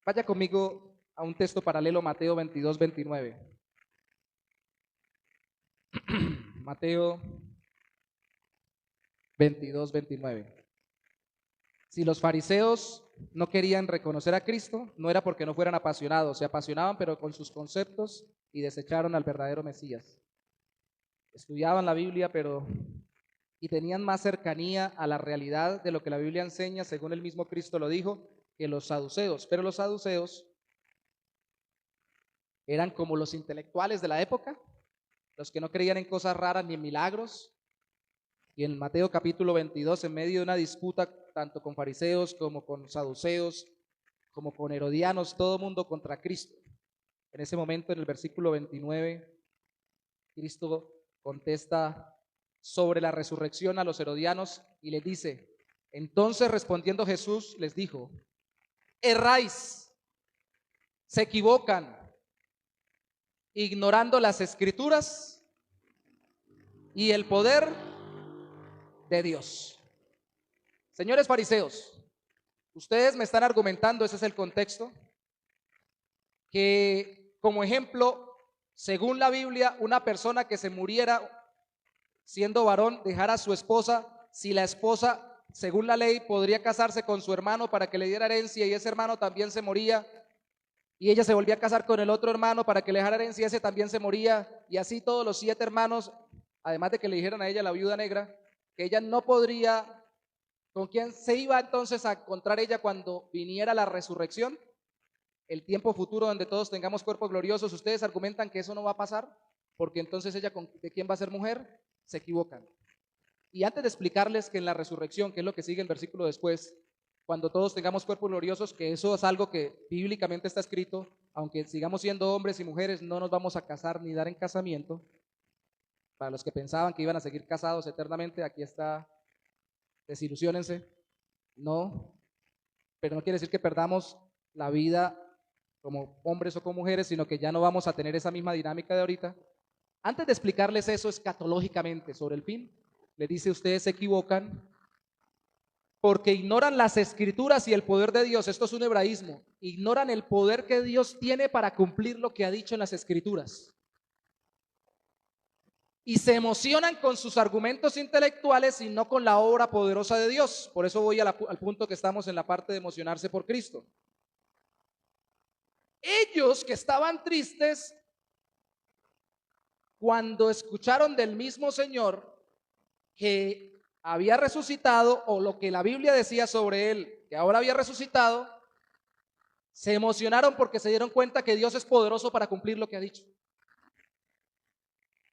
Vaya conmigo a un texto paralelo, Mateo 22:29. Mateo 22, 29. Si los fariseos no querían reconocer a Cristo, no era porque no fueran apasionados, se apasionaban pero con sus conceptos y desecharon al verdadero Mesías. Estudiaban la Biblia, pero y tenían más cercanía a la realidad de lo que la Biblia enseña, según el mismo Cristo lo dijo, que los saduceos. Pero los saduceos eran como los intelectuales de la época, los que no creían en cosas raras ni en milagros. Y en Mateo capítulo 22, en medio de una disputa tanto con fariseos como con saduceos, como con herodianos, todo mundo contra Cristo. En ese momento, en el versículo 29, Cristo contesta sobre la resurrección a los herodianos y les dice: entonces respondiendo Jesús les dijo: erráis, se equivocan, ignorando las escrituras y el poder de Dios. Señores fariseos, ustedes me están argumentando, ese es el contexto, que como ejemplo, según la Biblia, una persona que se muriera siendo varón dejara a su esposa, si la esposa, según la ley, podría casarse con su hermano para que le diera herencia y ese hermano también se moría, y ella se volvía a casar con el otro hermano para que le dejara herencia y ese también se moría, y así todos los 7 hermanos, además de que le dijeron a ella, la viuda negra, que ella no podría, ¿con quién se iba entonces a encontrar ella cuando viniera la resurrección? El tiempo futuro donde todos tengamos cuerpos gloriosos. Ustedes argumentan que eso no va a pasar, porque entonces ella, ¿de quién va a ser mujer? Se equivocan. Y antes de explicarles que en la resurrección, que es lo que sigue el versículo después, cuando todos tengamos cuerpos gloriosos, que eso es algo que bíblicamente está escrito, aunque sigamos siendo hombres y mujeres, no nos vamos a casar ni dar en casamiento. Para los que pensaban que iban a seguir casados eternamente, aquí está, desilusiónense, no, pero no quiere decir que perdamos la vida como hombres o como mujeres, sino que ya no vamos a tener esa misma dinámica de ahorita. Antes de explicarles eso escatológicamente sobre el fin, le dice: ustedes se equivocan porque ignoran las escrituras y el poder de Dios. Esto es un hebraísmo. Ignoran el poder que Dios tiene para cumplir lo que ha dicho en las escrituras. Y se emocionan con sus argumentos intelectuales y no con la obra poderosa de Dios. Por eso voy al punto que estamos en la parte de emocionarse por Cristo. Ellos que estaban tristes cuando escucharon del mismo Señor que había resucitado, o lo que la Biblia decía sobre él, que ahora había resucitado, se emocionaron porque se dieron cuenta que Dios es poderoso para cumplir lo que ha dicho.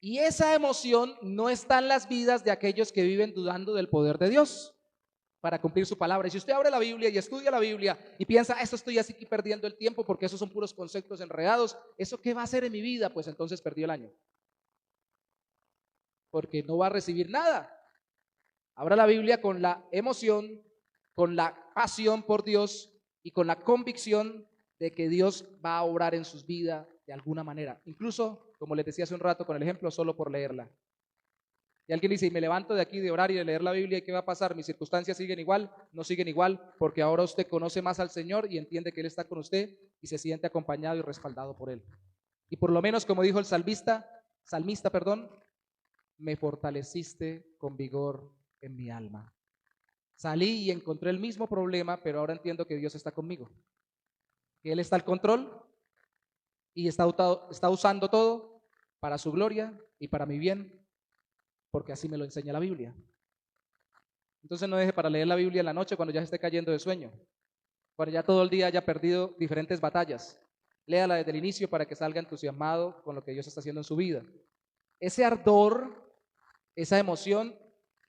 Y esa emoción no está en las vidas de aquellos que viven dudando del poder de Dios para cumplir su palabra. Y si usted abre la Biblia y estudia la Biblia y piensa: esto estoy así perdiendo el tiempo porque esos son puros conceptos enredados, ¿eso qué va a hacer en mi vida? Pues entonces perdió el año, porque no va a recibir nada. Abra la Biblia con la emoción, con la pasión por Dios y con la convicción de que Dios va a obrar en sus vidas de alguna manera. Incluso, como les decía hace un rato con el ejemplo, solo por leerla. Y alguien dice: y me levanto de aquí de orar y de leer la Biblia, ¿y qué va a pasar? ¿Mis circunstancias siguen igual? No siguen igual, porque ahora usted conoce más al Señor y entiende que Él está con usted y se siente acompañado y respaldado por Él. Y por lo menos, como dijo el salmista, me fortaleciste con vigor en mi alma. Salí y encontré el mismo problema, pero ahora entiendo que Dios está conmigo, que Él está al control y está usando todo para su gloria y para mi bien, porque así me lo enseña la Biblia. Entonces no deje para leer la Biblia en la noche cuando ya se esté cayendo de sueño, cuando ya todo el día haya perdido diferentes batallas. Léala desde el inicio para que salga entusiasmado con lo que Dios está haciendo en su vida. Ese ardor, esa emoción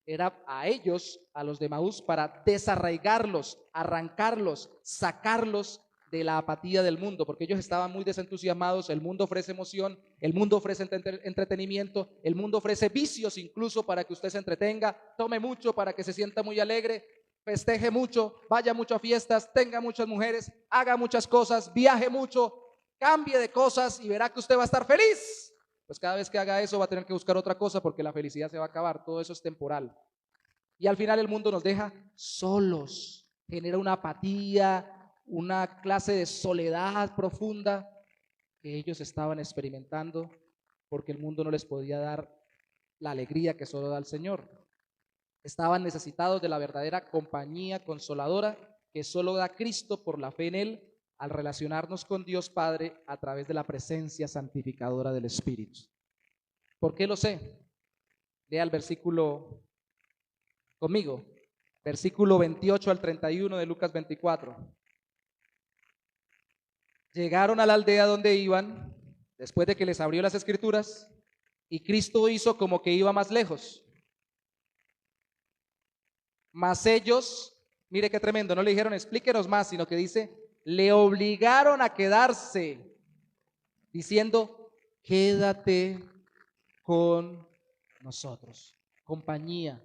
era a ellos, a los de Emaús, para desarraigarlos, arrancarlos, sacarlos de la apatía del mundo, porque ellos estaban muy desentusiasmados. El mundo ofrece emoción, el mundo ofrece entretenimiento, el mundo ofrece vicios incluso para que usted se entretenga, tome mucho para que se sienta muy alegre, festeje mucho, vaya mucho a fiestas, tenga muchas mujeres, haga muchas cosas, viaje mucho, cambie de cosas y verá que usted va a estar feliz. Pues cada vez que haga eso va a tener que buscar otra cosa, porque la felicidad se va a acabar. Todo eso es temporal. Y al final el mundo nos deja solos, genera una apatía, una clase de soledad profunda que ellos estaban experimentando, porque el mundo no les podía dar la alegría que solo da el Señor. Estaban necesitados de la verdadera compañía consoladora que solo da Cristo por la fe en Él al relacionarnos con Dios Padre a través de la presencia santificadora del Espíritu. ¿Por qué lo sé? Lea el versículo conmigo, versículo 28 al 31 de Lucas 24. Llegaron a la aldea donde iban, después de que les abrió las escrituras, y Cristo hizo como que iba más lejos. Mas ellos, mire qué tremendo, no le dijeron explíquenos más, sino que dice, le obligaron a quedarse, diciendo, quédate con nosotros. Compañía,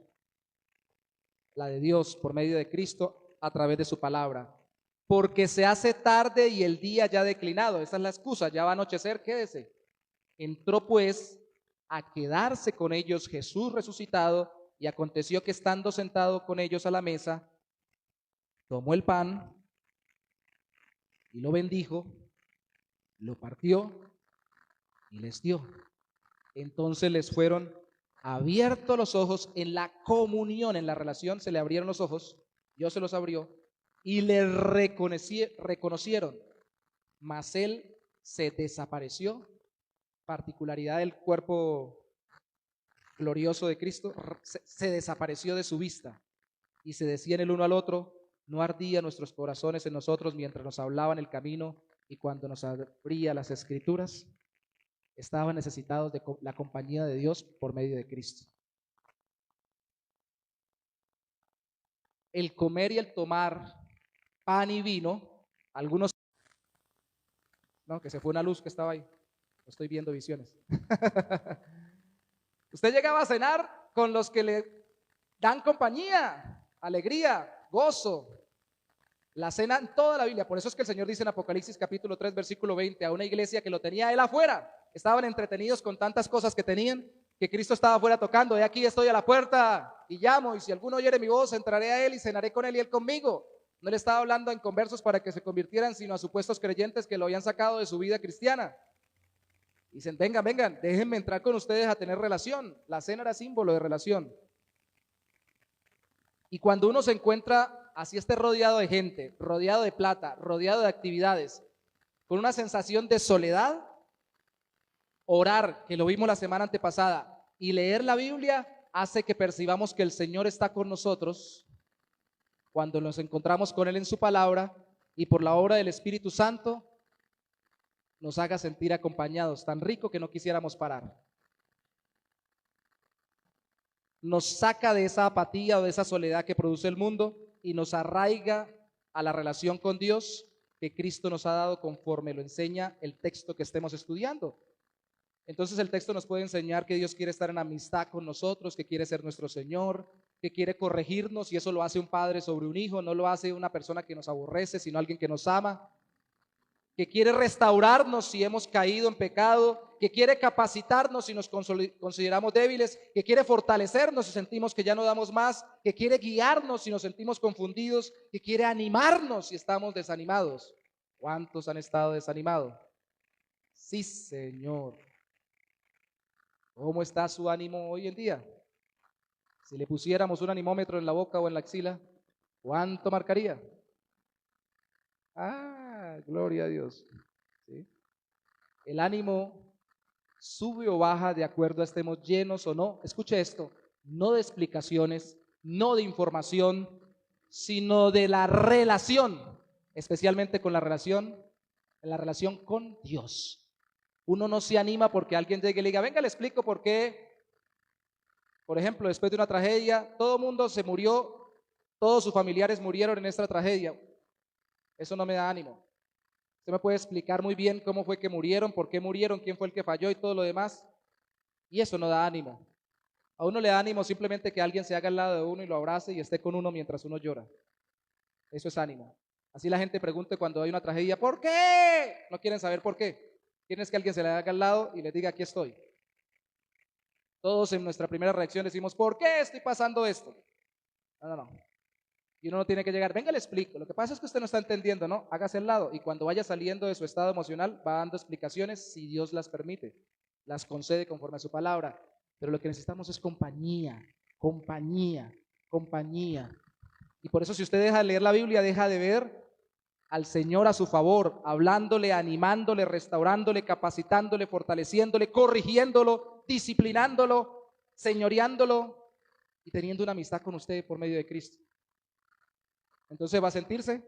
la de Dios por medio de Cristo a través de su palabra. Porque se hace tarde y el día ya ha declinado. Esa es la excusa, ya va a anochecer, quédese. Entró pues a quedarse con ellos Jesús resucitado, y aconteció que estando sentado con ellos a la mesa, tomó el pan y lo bendijo, lo partió y les dio. Entonces les fueron abiertos los ojos en la comunión, en la relación, se le abrieron los ojos, Dios se los abrió y le reconocieron, mas él se desapareció. Particularidad del cuerpo glorioso de Cristo, se desapareció de su vista, y se decían el uno al otro, no ardían nuestros corazones en nosotros mientras nos hablaban el camino y cuando nos abría las escrituras. Estaban necesitados de la compañía de Dios por medio de Cristo. El comer y el tomar pan y vino, algunos, no, que se fue una luz que estaba ahí, estoy viendo visiones. Usted llegaba a cenar con los que le dan compañía, alegría, gozo. La cena en toda la Biblia, por eso es que el Señor dice en Apocalipsis capítulo 3 versículo 20 a una iglesia que lo tenía él afuera, estaban entretenidos con tantas cosas que tenían, que Cristo estaba afuera tocando, he aquí estoy a la puerta y llamo, y si alguno oyere mi voz, entraré a él y cenaré con él y él conmigo. No le estaba hablando en conversos para que se convirtieran, sino a supuestos creyentes que lo habían sacado de su vida cristiana. Dicen, vengan, vengan, déjenme entrar con ustedes a tener relación. La cena era símbolo de relación. Y cuando uno se encuentra, así esté rodeado de gente, rodeado de plata, rodeado de actividades, con una sensación de soledad, orar, que lo vimos la semana antepasada, y leer la Biblia hace que percibamos que el Señor está con nosotros cuando nos encontramos con Él en su palabra, y por la obra del Espíritu Santo nos haga sentir acompañados, tan rico que no quisiéramos parar. Nos saca de esa apatía o de esa soledad que produce el mundo y nos arraiga a la relación con Dios que Cristo nos ha dado conforme lo enseña el texto que estemos estudiando. Entonces el texto nos puede enseñar que Dios quiere estar en amistad con nosotros, que quiere ser nuestro Señor, que quiere corregirnos, y eso lo hace un padre sobre un hijo, no lo hace una persona que nos aborrece, sino alguien que nos ama, que quiere restaurarnos si hemos caído en pecado, que quiere capacitarnos si nos consideramos débiles, que quiere fortalecernos si sentimos que ya no damos más, que quiere guiarnos si nos sentimos confundidos, que quiere animarnos si estamos desanimados. ¿Cuántos han estado desanimados? Sí, Señor. ¿Cómo está su ánimo hoy en día? Si le pusiéramos un animómetro en la boca o en la axila, ¿cuánto marcaría? Gloria a Dios. ¿Sí? El ánimo sube o baja de acuerdo a estemos llenos o no. Escuche esto, no de explicaciones, no de información, sino de la relación, especialmente con en la relación con Dios. Uno no se anima porque alguien llegue y le diga, venga, le explico por qué. Por ejemplo, después de una tragedia, todo el mundo se murió, todos sus familiares murieron en esta tragedia. Eso no me da ánimo. Usted me puede explicar muy bien cómo fue que murieron, por qué murieron, quién fue el que falló y todo lo demás. Y eso no da ánimo. A uno le da ánimo simplemente que alguien se haga al lado de uno y lo abrace y esté con uno mientras uno llora. Eso es ánimo. Así la gente pregunte cuando hay una tragedia, ¿por qué? No quieren saber por qué. Quieren que alguien se le haga al lado y les diga, aquí estoy. Todos en nuestra primera reacción decimos, ¿por qué estoy pasando esto? No. Y uno no tiene que llegar, venga, le explico. Lo que pasa es que usted no está entendiendo, ¿no? Hágase al lado. Y cuando vaya saliendo de su estado emocional, va dando explicaciones si Dios las permite. Las concede conforme a su palabra. pero lo que necesitamos es compañía, compañía, compañía. Y por eso si usted deja de leer la Biblia, deja de ver al Señor a su favor, hablándole, animándole, restaurándole, capacitándole, fortaleciéndole, corrigiéndolo, disciplinándolo, señoreándolo y teniendo una amistad con usted por medio de Cristo. Entonces va a sentirse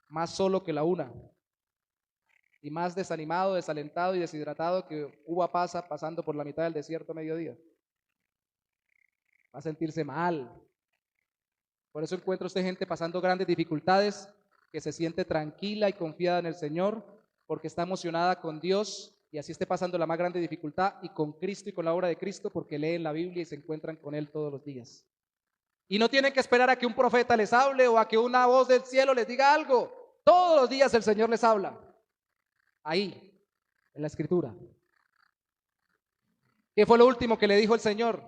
más solo que la una y más desanimado, desalentado y deshidratado que uva pasa pasando por la mitad del desierto a mediodía. Va a sentirse mal. Por eso encuentra usted gente pasando grandes dificultades que se siente tranquila y confiada en el Señor porque está emocionada con Dios y así esté pasando la más grande dificultad y con Cristo y con la obra de Cristo porque leen la Biblia y se encuentran con Él todos los días. Y no tienen que esperar a que un profeta les hable o a que una voz del cielo les diga algo. Todos los días el Señor les habla. Ahí, en la Escritura. ¿Qué fue lo último que le dijo el Señor?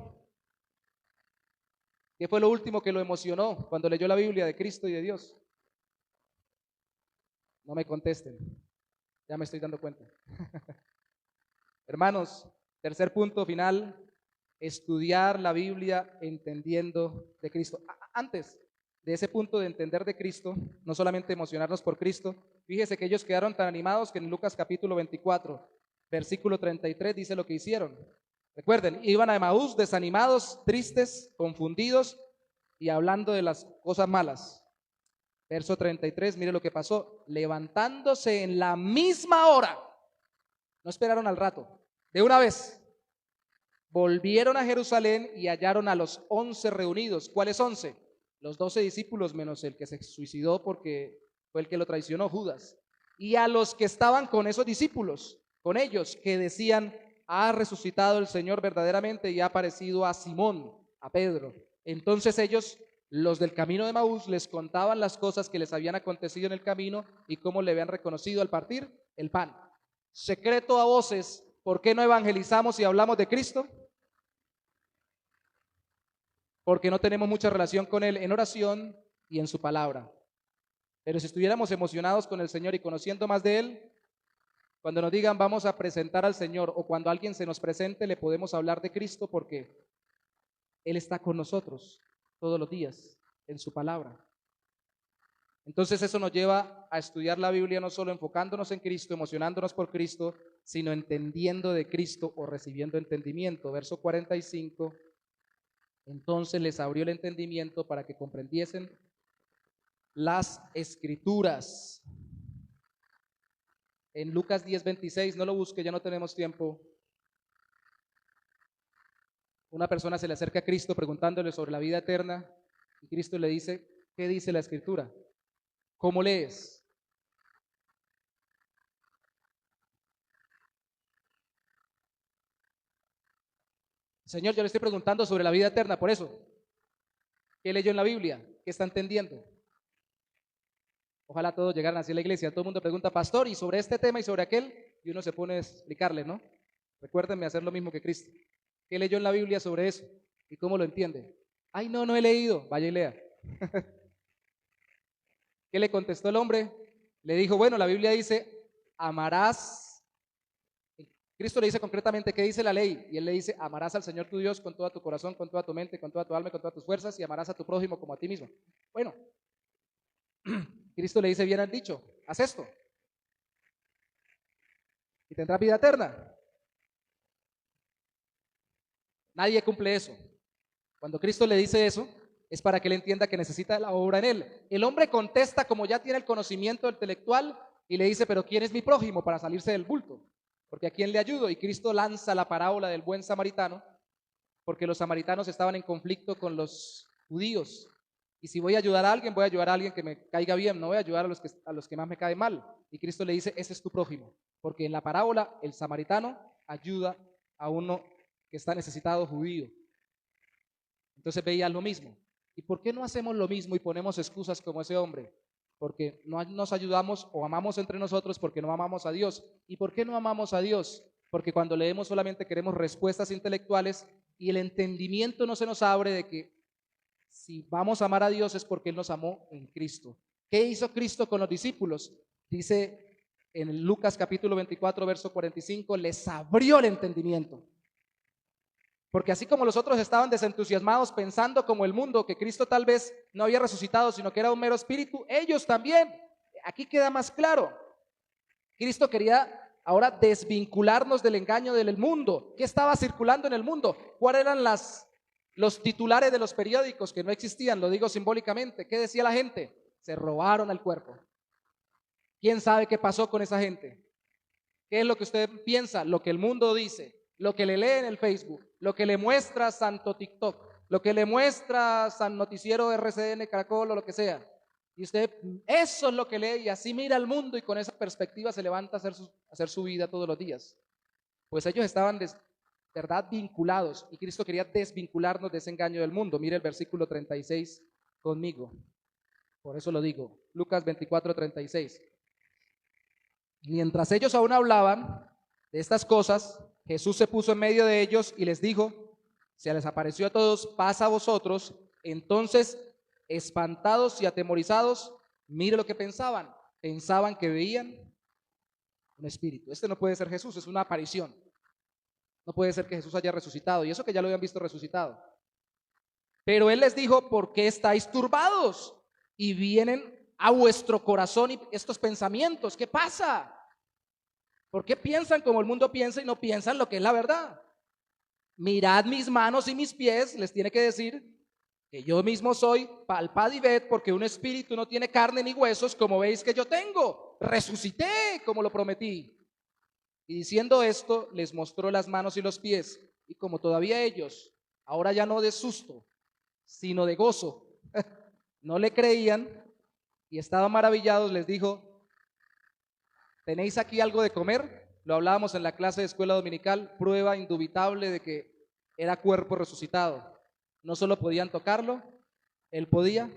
¿Qué fue lo último que lo emocionó cuando leyó la Biblia de Cristo y de Dios? No me contesten, ya me estoy dando cuenta. Hermanos, tercer punto final, estudiar la Biblia entendiendo de Cristo. Antes de ese punto de entender de Cristo, no solamente emocionarnos por Cristo, fíjese que ellos quedaron tan animados que en Lucas capítulo 24, versículo 33 dice lo que hicieron. Recuerden, iban a Emaús desanimados, tristes, confundidos y hablando de las cosas malas. Verso 33, mire lo que pasó. Levantándose en la misma hora, no esperaron al rato, de una vez, volvieron a Jerusalén y hallaron a los 11 reunidos. ¿Cuáles 11? Los 12 discípulos menos el que se suicidó porque fue el que lo traicionó, Judas. Y a los que estaban con esos discípulos, con ellos, que decían, ha resucitado el Señor verdaderamente y ha aparecido a Simón, a Pedro. Entonces ellos, los del camino de Emaús, les contaban las cosas que les habían acontecido en el camino y cómo le habían reconocido al partir el pan. Secreto a voces, ¿por qué no evangelizamos y hablamos de Cristo? Porque no tenemos mucha relación con Él en oración y en su palabra. Pero si estuviéramos emocionados con el Señor y conociendo más de Él, cuando nos digan vamos a presentar al Señor o cuando alguien se nos presente, le podemos hablar de Cristo porque Él está con nosotros todos los días en su palabra. Entonces eso nos lleva a estudiar la Biblia no solo enfocándonos en Cristo, emocionándonos por Cristo, sino entendiendo de Cristo o recibiendo entendimiento. Verso 45, entonces les abrió el entendimiento para que comprendiesen las Escrituras. En Lucas 10:26, no lo busque, ya no tenemos tiempo. Una persona se le acerca a Cristo preguntándole sobre la vida eterna y Cristo le dice, ¿qué dice la Escritura? ¿Cómo lees? Señor, yo le estoy preguntando sobre la vida eterna, por eso. ¿Qué leyó en la Biblia? ¿Qué está entendiendo? Ojalá todos llegaran así a la iglesia. Todo el mundo pregunta, pastor, y sobre este tema y sobre aquel, y uno se pone a explicarle, ¿no? Recuérdenme hacer lo mismo que Cristo. ¿Qué leyó en la Biblia sobre eso? ¿Y cómo lo entiende? Ay, no, no he leído. Vaya y lea. ¿Qué le contestó el hombre? Le dijo, bueno, la Biblia dice, amarás. Cristo le dice concretamente qué dice la ley. Y él le dice, amarás al Señor tu Dios con todo tu corazón, con toda tu mente, con toda tu alma y con todas tus fuerzas, y amarás a tu prójimo como a ti mismo. Bueno, Cristo le dice, bien has dicho, haz esto y tendrás vida eterna. Nadie cumple eso. Cuando Cristo le dice eso, es para que él entienda que necesita la obra en él. El hombre contesta como ya tiene el conocimiento intelectual y le dice, pero ¿quién es mi prójimo? Para salirse del bulto. Porque ¿a quién le ayudo? Y Cristo lanza la parábola del buen samaritano, porque los samaritanos estaban en conflicto con los judíos. Y si voy a ayudar a alguien, voy a ayudar a alguien que me caiga bien, no voy a ayudar a los que más me caen mal. Y Cristo le dice, ese es tu prójimo. Porque en la parábola, el samaritano ayuda a uno que está necesitado judío. Entonces veía lo mismo. ¿Y por qué no hacemos lo mismo y ponemos excusas como ese hombre? Porque no nos ayudamos o amamos entre nosotros porque no amamos a Dios. ¿Y por qué no amamos a Dios? Porque cuando leemos solamente queremos respuestas intelectuales y el entendimiento no se nos abre de que si vamos a amar a Dios es porque Él nos amó en Cristo. ¿Qué hizo Cristo con los discípulos? Dice en Lucas capítulo 24, verso 45, les abrió el entendimiento. Porque así como los otros estaban desentusiasmados pensando como el mundo, que Cristo tal vez no había resucitado, sino que era un mero espíritu, ellos también. Aquí queda más claro. Cristo quería ahora desvincularnos del engaño del mundo. ¿Qué estaba circulando en el mundo? ¿Cuáles eran los titulares de los periódicos que no existían? Lo digo simbólicamente. ¿Qué decía la gente? Se robaron el cuerpo. ¿Quién sabe qué pasó con esa gente? ¿Qué es lo que usted piensa? Lo que el mundo dice, lo que le lee en el Facebook, lo que le muestra Santo TikTok, lo que le muestra San Noticiero RCN, Caracol o lo que sea. Y usted, eso es lo que lee y así mira al mundo y con esa perspectiva se levanta a hacer su vida todos los días. Pues ellos estaban, verdad, vinculados y Cristo quería desvincularnos de ese engaño del mundo. Mire el versículo 36 conmigo. Por eso lo digo. Lucas 24:36. Mientras ellos aún hablaban de estas cosas, Jesús se puso en medio de ellos y les dijo, se les apareció a todos, paz a vosotros. Entonces, espantados y atemorizados, mire lo que pensaban. Pensaban que veían un espíritu. Este no puede ser Jesús, es una aparición. No puede ser que Jesús haya resucitado, y eso que ya lo habían visto resucitado. Pero él les dijo, ¿por qué estáis turbados? Y vienen a vuestro corazón y estos pensamientos. ¿Qué pasa? ¿Por qué piensan como el mundo piensa y no piensan lo que es la verdad? Mirad mis manos y mis pies, les tiene que decir que yo mismo soy, palpad y ved, porque un espíritu no tiene carne ni huesos, como veis que yo tengo. Resucité, como lo prometí. Y diciendo esto, les mostró las manos y los pies. Y como todavía ellos, ahora ya no de susto, sino de gozo, no le creían y estaban maravillados, les dijo, ¿tenéis aquí algo de comer? Lo hablábamos en la clase de escuela dominical, prueba indubitable de que era cuerpo resucitado. No solo podían tocarlo, él podía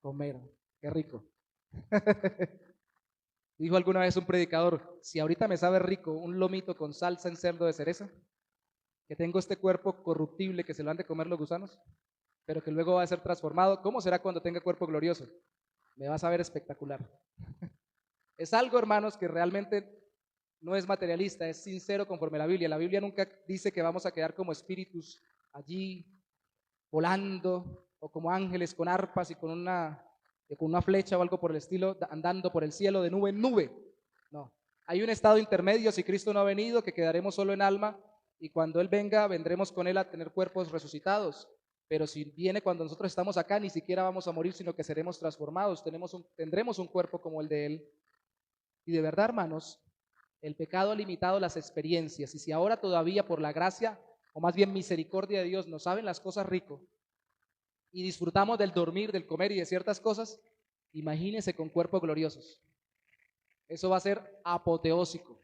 comer. Qué rico. Dijo alguna vez un predicador, si ahorita me sabe rico un lomito con salsa en cerdo de cereza, que tengo este cuerpo corruptible que se lo han de comer los gusanos, pero que luego va a ser transformado, ¿cómo será cuando tenga cuerpo glorioso? Me va a saber espectacular. Es algo, hermanos, que realmente no es materialista, es sincero conforme a la Biblia. La Biblia nunca dice que vamos a quedar como espíritus allí volando o como ángeles con arpas y con una flecha o algo por el estilo, andando por el cielo de nube en nube. No, hay un estado intermedio si Cristo no ha venido, que quedaremos solo en alma y cuando Él venga, vendremos con Él a tener cuerpos resucitados. Pero si viene cuando nosotros estamos acá, ni siquiera vamos a morir, sino que seremos transformados, tendremos un cuerpo como el de Él. Y de verdad, hermanos, el pecado ha limitado las experiencias. Y si ahora todavía por la gracia, o más bien misericordia de Dios, nos saben las cosas rico y disfrutamos del dormir, del comer y de ciertas cosas, imagínense con cuerpos gloriosos. Eso va a ser apoteósico.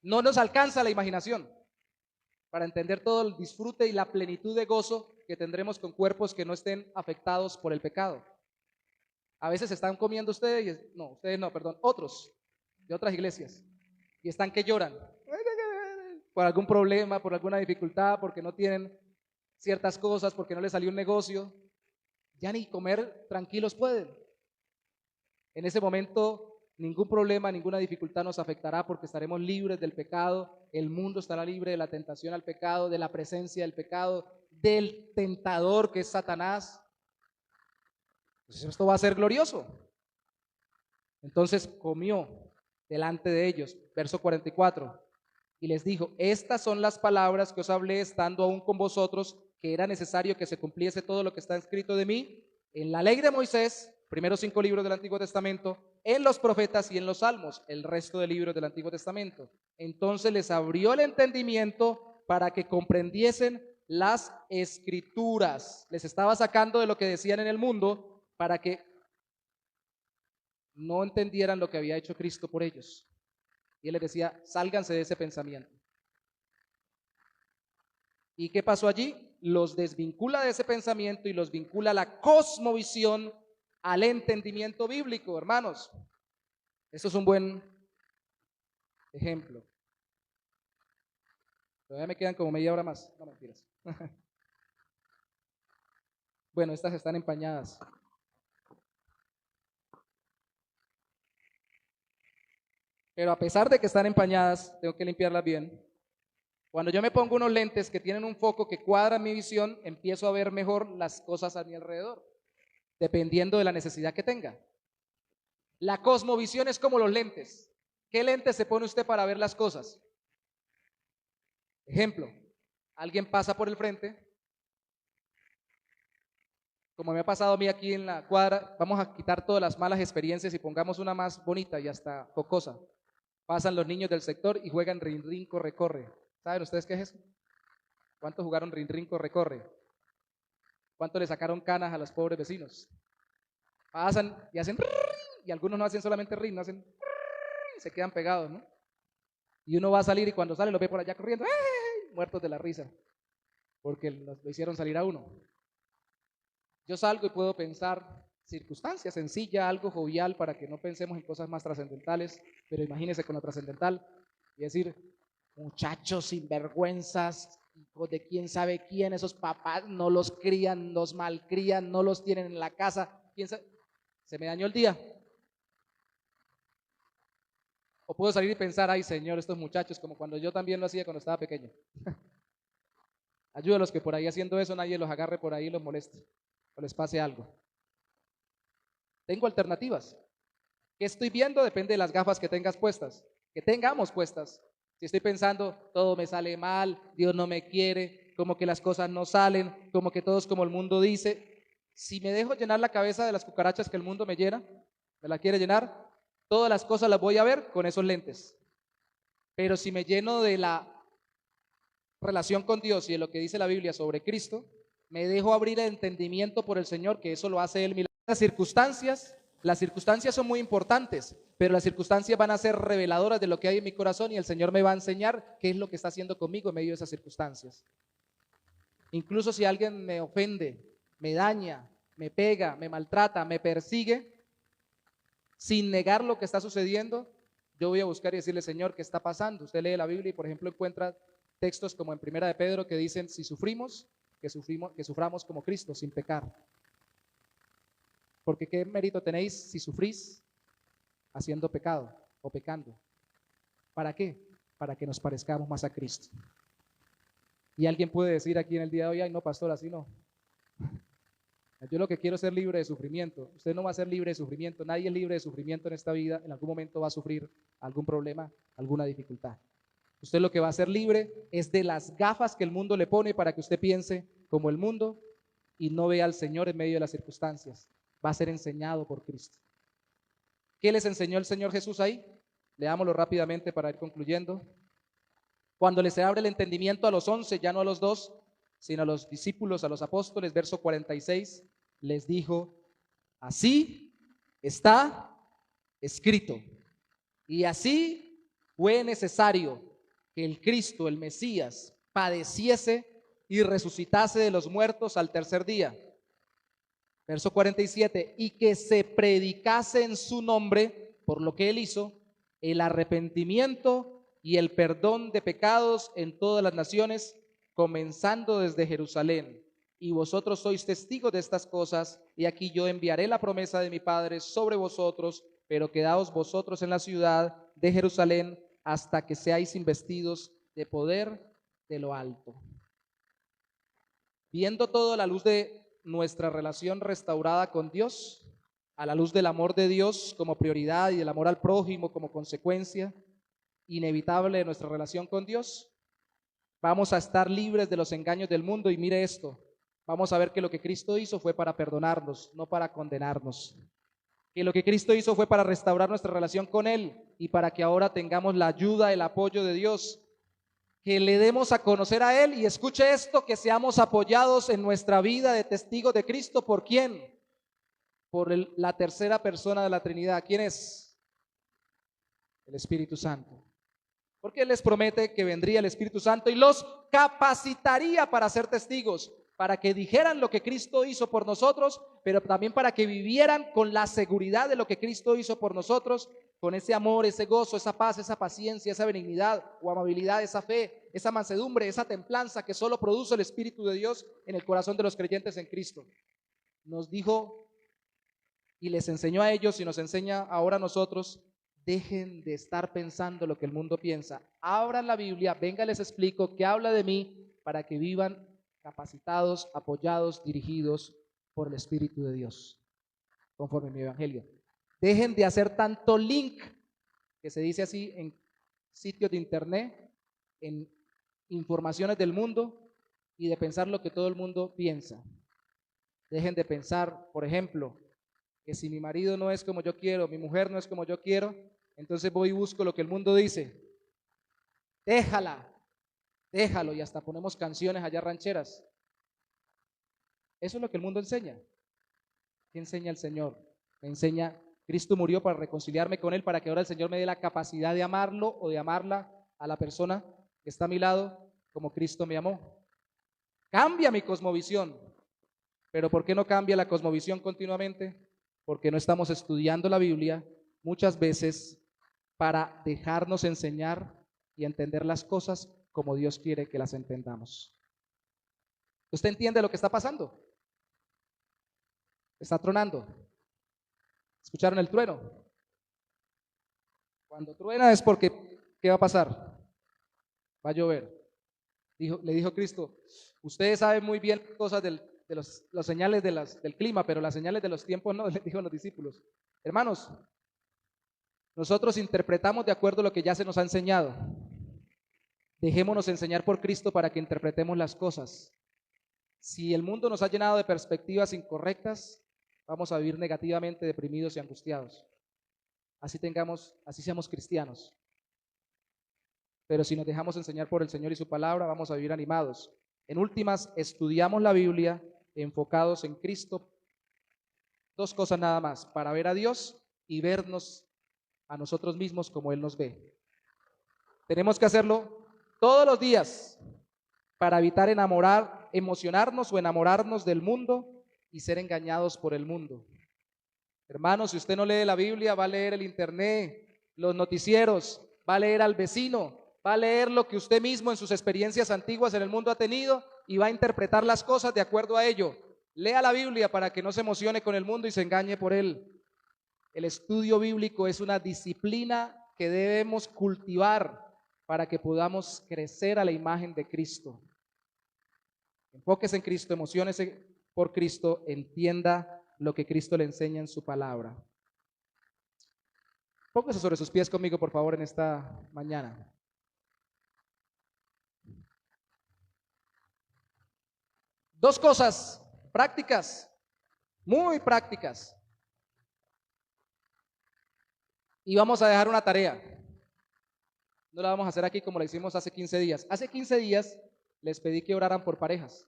No nos alcanza la imaginación para entender todo el disfrute y la plenitud de gozo que tendremos con cuerpos que no estén afectados por el pecado. A veces están comiendo ustedes no, perdón, otros de otras iglesias y están que lloran por algún problema, por alguna dificultad, porque no tienen ciertas cosas, porque no les salió un negocio, ya ni comer tranquilos pueden. En ese momento ningún problema, ninguna dificultad nos afectará porque estaremos libres del pecado, el mundo estará libre de la tentación al pecado, de la presencia del pecado, del tentador que es Satanás. Pues esto va a ser glorioso. Entonces comió delante de ellos, verso 44, y les dijo, estas son las palabras que os hablé estando aún con vosotros, que era necesario que se cumpliese todo lo que está escrito de mí en la ley de Moisés, primeros 5 libros del Antiguo Testamento, en los profetas y en los salmos, el resto de libros del Antiguo Testamento. Entonces les abrió el entendimiento para que comprendiesen las escrituras. Les estaba sacando de lo que decían en el mundo para que no entendieran lo que había hecho Cristo por ellos. Y él les decía, sálganse de ese pensamiento. ¿Y qué pasó allí? Los desvincula de ese pensamiento y los vincula a la cosmovisión, al entendimiento bíblico, hermanos. Eso es un buen ejemplo. Todavía me quedan como media hora más. No, mentiras. Bueno, estas están empañadas. Pero a pesar de que están empañadas, tengo que limpiarlas bien, Cuando yo me pongo unos lentes que tienen un foco que cuadra mi visión, empiezo a ver mejor las cosas a mi alrededor, dependiendo de la necesidad que tenga. La cosmovisión es como los lentes. ¿Qué lentes se pone usted para ver las cosas? Ejemplo, alguien pasa por el frente, como me ha pasado a mí aquí en la cuadra, vamos a quitar todas las malas experiencias y pongamos una más bonita y hasta jocosa. Pasan los niños del sector y juegan rin rin corre corre. ¿Saben ustedes qué es eso? ¿Cuántos jugaron rin rin corre corre? ¿Cuánto le sacaron canas a los pobres vecinos? Pasan y hacen y algunos no hacen solamente rin, no hacen y se quedan pegados, ¿no? Y uno va a salir y cuando sale lo ve por allá corriendo, ¡ay! Muertos de la risa, porque lo hicieron salir a uno. Yo salgo y puedo pensar circunstancias sencillas, algo jovial para que no pensemos en cosas más trascendentales, pero imagínese con lo trascendental y decir, muchachos sinvergüenzas, hijos de quién sabe quién, esos papás no los crían, los malcrían, no los tienen en la casa, ¿quién sabe? Se me dañó el día. O puedo salir y pensar, ay Señor, estos muchachos, como cuando yo también lo hacía cuando estaba pequeño. Ayuda a los que por ahí haciendo eso, nadie los agarre por ahí y los moleste, o les pase algo. Tengo alternativas. ¿Qué estoy viendo? Depende de las gafas que tengas puestas, que tengamos puestas. Si estoy pensando, todo me sale mal, Dios no me quiere, como que las cosas no salen, como que todo es como el mundo dice. Si me dejo llenar la cabeza de las cucarachas que el mundo me llena, me la quiere llenar, todas las cosas las voy a ver con esos lentes. Pero si me lleno de la relación con Dios y de lo que dice la Biblia sobre Cristo, me dejo abrir el entendimiento por el Señor, que eso lo hace Él. Las circunstancias son muy importantes, pero las circunstancias van a ser reveladoras de lo que hay en mi corazón y el Señor me va a enseñar qué es lo que está haciendo conmigo en medio de esas circunstancias. Incluso si alguien me ofende, me daña, me pega, me maltrata, me persigue, sin negar lo que está sucediendo, yo voy a buscar y decirle, Señor, ¿qué está pasando? Usted lee la Biblia y, por ejemplo, encuentra textos como en Primera de Pedro que dicen, si sufrimos, que suframos como Cristo, sin pecar. Porque ¿qué mérito tenéis si sufrís haciendo pecado o pecando? ¿Para qué? Para que nos parezcamos más a Cristo. Y alguien puede decir aquí en el día de hoy, ay no, pastor, así no. Yo lo que quiero es ser libre de sufrimiento. Usted no va a ser libre de sufrimiento. Nadie es libre de sufrimiento en esta vida. En algún momento va a sufrir algún problema, alguna dificultad. Usted lo que va a ser libre es de las gafas que el mundo le pone para que usted piense como el mundo y no vea al Señor en medio de las circunstancias. Va a ser enseñado por Cristo. ¿Qué les enseñó el Señor Jesús ahí? Leámoslo rápidamente para ir concluyendo. Cuando les abre el entendimiento a los 11, ya no a los 2, sino a los discípulos, a los apóstoles, verso 46, les dijo, así está escrito. Y así fue necesario que el Cristo, el Mesías, padeciese y resucitase de los muertos al tercer día. Verso 47, y que se predicase en su nombre, por lo que él hizo, el arrepentimiento y el perdón de pecados en todas las naciones, comenzando desde Jerusalén. Y vosotros sois testigos de estas cosas, y aquí yo enviaré la promesa de mi Padre sobre vosotros, pero quedaos vosotros en la ciudad de Jerusalén hasta que seáis investidos de poder de lo alto. Viendo todo a la luz de nuestra relación restaurada con Dios, a la luz del amor de Dios como prioridad y del amor al prójimo como consecuencia inevitable de nuestra relación con Dios, vamos a estar libres de los engaños del mundo. Y mire esto, vamos a ver que lo que Cristo hizo fue para perdonarnos, no para condenarnos. Que lo que Cristo hizo fue para restaurar nuestra relación con Él y para que ahora tengamos la ayuda, el apoyo de Dios. Que le demos a conocer a Él y escuche esto, que seamos apoyados en nuestra vida de testigos de Cristo. ¿Por quién? Por la tercera persona de la Trinidad. ¿Quién es? El Espíritu Santo. Porque Él les promete que vendría el Espíritu Santo y los capacitaría para ser testigos, para que dijeran lo que Cristo hizo por nosotros, pero también para que vivieran con la seguridad de lo que Cristo hizo por nosotros, con ese amor, ese gozo, esa paz, esa paciencia, esa benignidad o amabilidad, esa fe, esa mansedumbre, esa templanza que solo produce el Espíritu de Dios en el corazón de los creyentes en Cristo. Nos dijo y les enseñó a ellos y nos enseña ahora a nosotros, Dejen de estar pensando lo que el mundo piensa. Abran la Biblia, venga, les explico qué habla de mí para que vivan capacitados, apoyados, dirigidos por el Espíritu de Dios, conforme a mi evangelio. Dejen de hacer tanto link, que se dice así, en sitios de internet, en informaciones del mundo, y de pensar lo que todo el mundo piensa. Dejen de pensar, por ejemplo, que si mi marido no es como yo quiero, mi mujer no es como yo quiero, entonces voy y busco lo que el mundo dice. Déjala, déjalo, y hasta ponemos canciones allá rancheras. Eso es lo que el mundo enseña. ¿Qué enseña el Señor? Me enseña, Cristo murió para reconciliarme con Él, para que ahora el Señor me dé la capacidad de amarlo o de amarla a la persona que está a mi lado como Cristo me amó. Cambia mi cosmovisión. Pero ¿por qué no cambia la cosmovisión continuamente? Porque no estamos estudiando la Biblia muchas veces para dejarnos enseñar y entender las cosas como Dios quiere que las entendamos. ¿Usted entiende lo que está pasando? Está tronando. ¿Escucharon el trueno? Cuando truena es porque, ¿qué va a pasar? Va a llover. Le dijo Cristo, ustedes saben muy bien cosas de las señales del clima, pero las señales de los tiempos no, le dijo a los discípulos. Hermanos, nosotros interpretamos de acuerdo a lo que ya se nos ha enseñado. Dejémonos enseñar por Cristo para que interpretemos las cosas. Si el mundo nos ha llenado de perspectivas incorrectas, vamos a vivir negativamente deprimidos y angustiados. Así seamos cristianos. Pero si nos dejamos enseñar por el Señor y su palabra, vamos a vivir animados. En últimas, estudiamos la Biblia enfocados en Cristo. Dos cosas nada más, para ver a Dios y vernos a nosotros mismos como Él nos ve. Tenemos que hacerlo todos los días para evitar emocionarnos o enamorarnos del mundo y ser engañados por el mundo. Hermanos, si usted no lee la Biblia, va a leer el internet, los noticieros, va a leer al vecino, va a leer lo que usted mismo en sus experiencias antiguas en el mundo ha tenido y va a interpretar las cosas de acuerdo a ello. Lea la Biblia para que no se emocione con el mundo y se engañe por él. El estudio bíblico es una disciplina que debemos cultivar para que podamos crecer a la imagen de Cristo. Enfóquese en Cristo, emociónese por Cristo, entienda lo que Cristo le enseña en su palabra. Póngase sobre sus pies conmigo, por favor, en esta mañana. Dos cosas prácticas, muy prácticas. Y vamos a dejar una tarea. No la vamos a hacer aquí como la hicimos hace 15 días. Hace 15 días les pedí que oraran por parejas.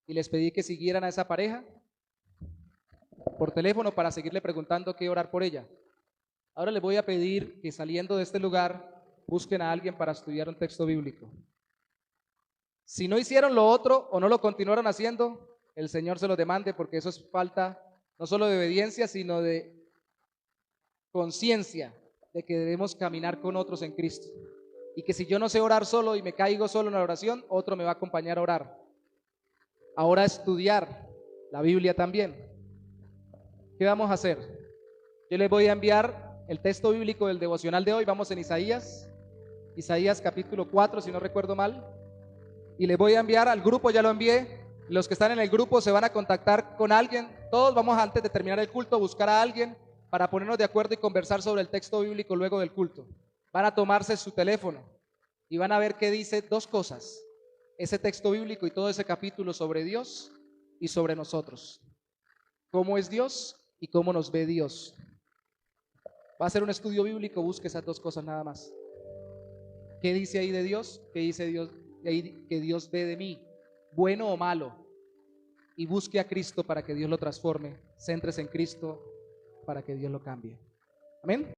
Y les pedí que siguieran a esa pareja por teléfono para seguirle preguntando qué orar por ella. Ahora les voy a pedir que saliendo de este lugar busquen a alguien para estudiar un texto bíblico. Si no hicieron lo otro o no lo continuaron haciendo, el Señor se lo demande, porque eso es falta no solo de obediencia, sino de conciencia de que debemos caminar con otros en Cristo. Y que si yo no sé orar solo y me caigo solo en la oración, otro me va a acompañar a orar. Ahora estudiar la Biblia también. ¿Qué vamos a hacer? Yo les voy a enviar el texto bíblico del devocional de hoy. Vamos en Isaías capítulo 4, si no recuerdo mal. Y les voy a enviar al grupo, ya lo envié. Los que están en el grupo se van a contactar con alguien. Todos vamos, antes de terminar el culto, a buscar a alguien para ponernos de acuerdo y conversar sobre el texto bíblico luego del culto. Van a tomarse su teléfono y van a ver qué dice dos cosas: ese texto bíblico y todo ese capítulo sobre Dios y sobre nosotros. ¿Cómo es Dios y cómo nos ve Dios? Va a ser un estudio bíblico, busque esas dos cosas nada más. ¿Qué dice ahí de Dios? ¿Qué dice Dios? Que Dios ve de mí, bueno o malo, y busque a Cristo para que Dios lo transforme. Céntrese en Cristo para que Dios lo cambie. Amén.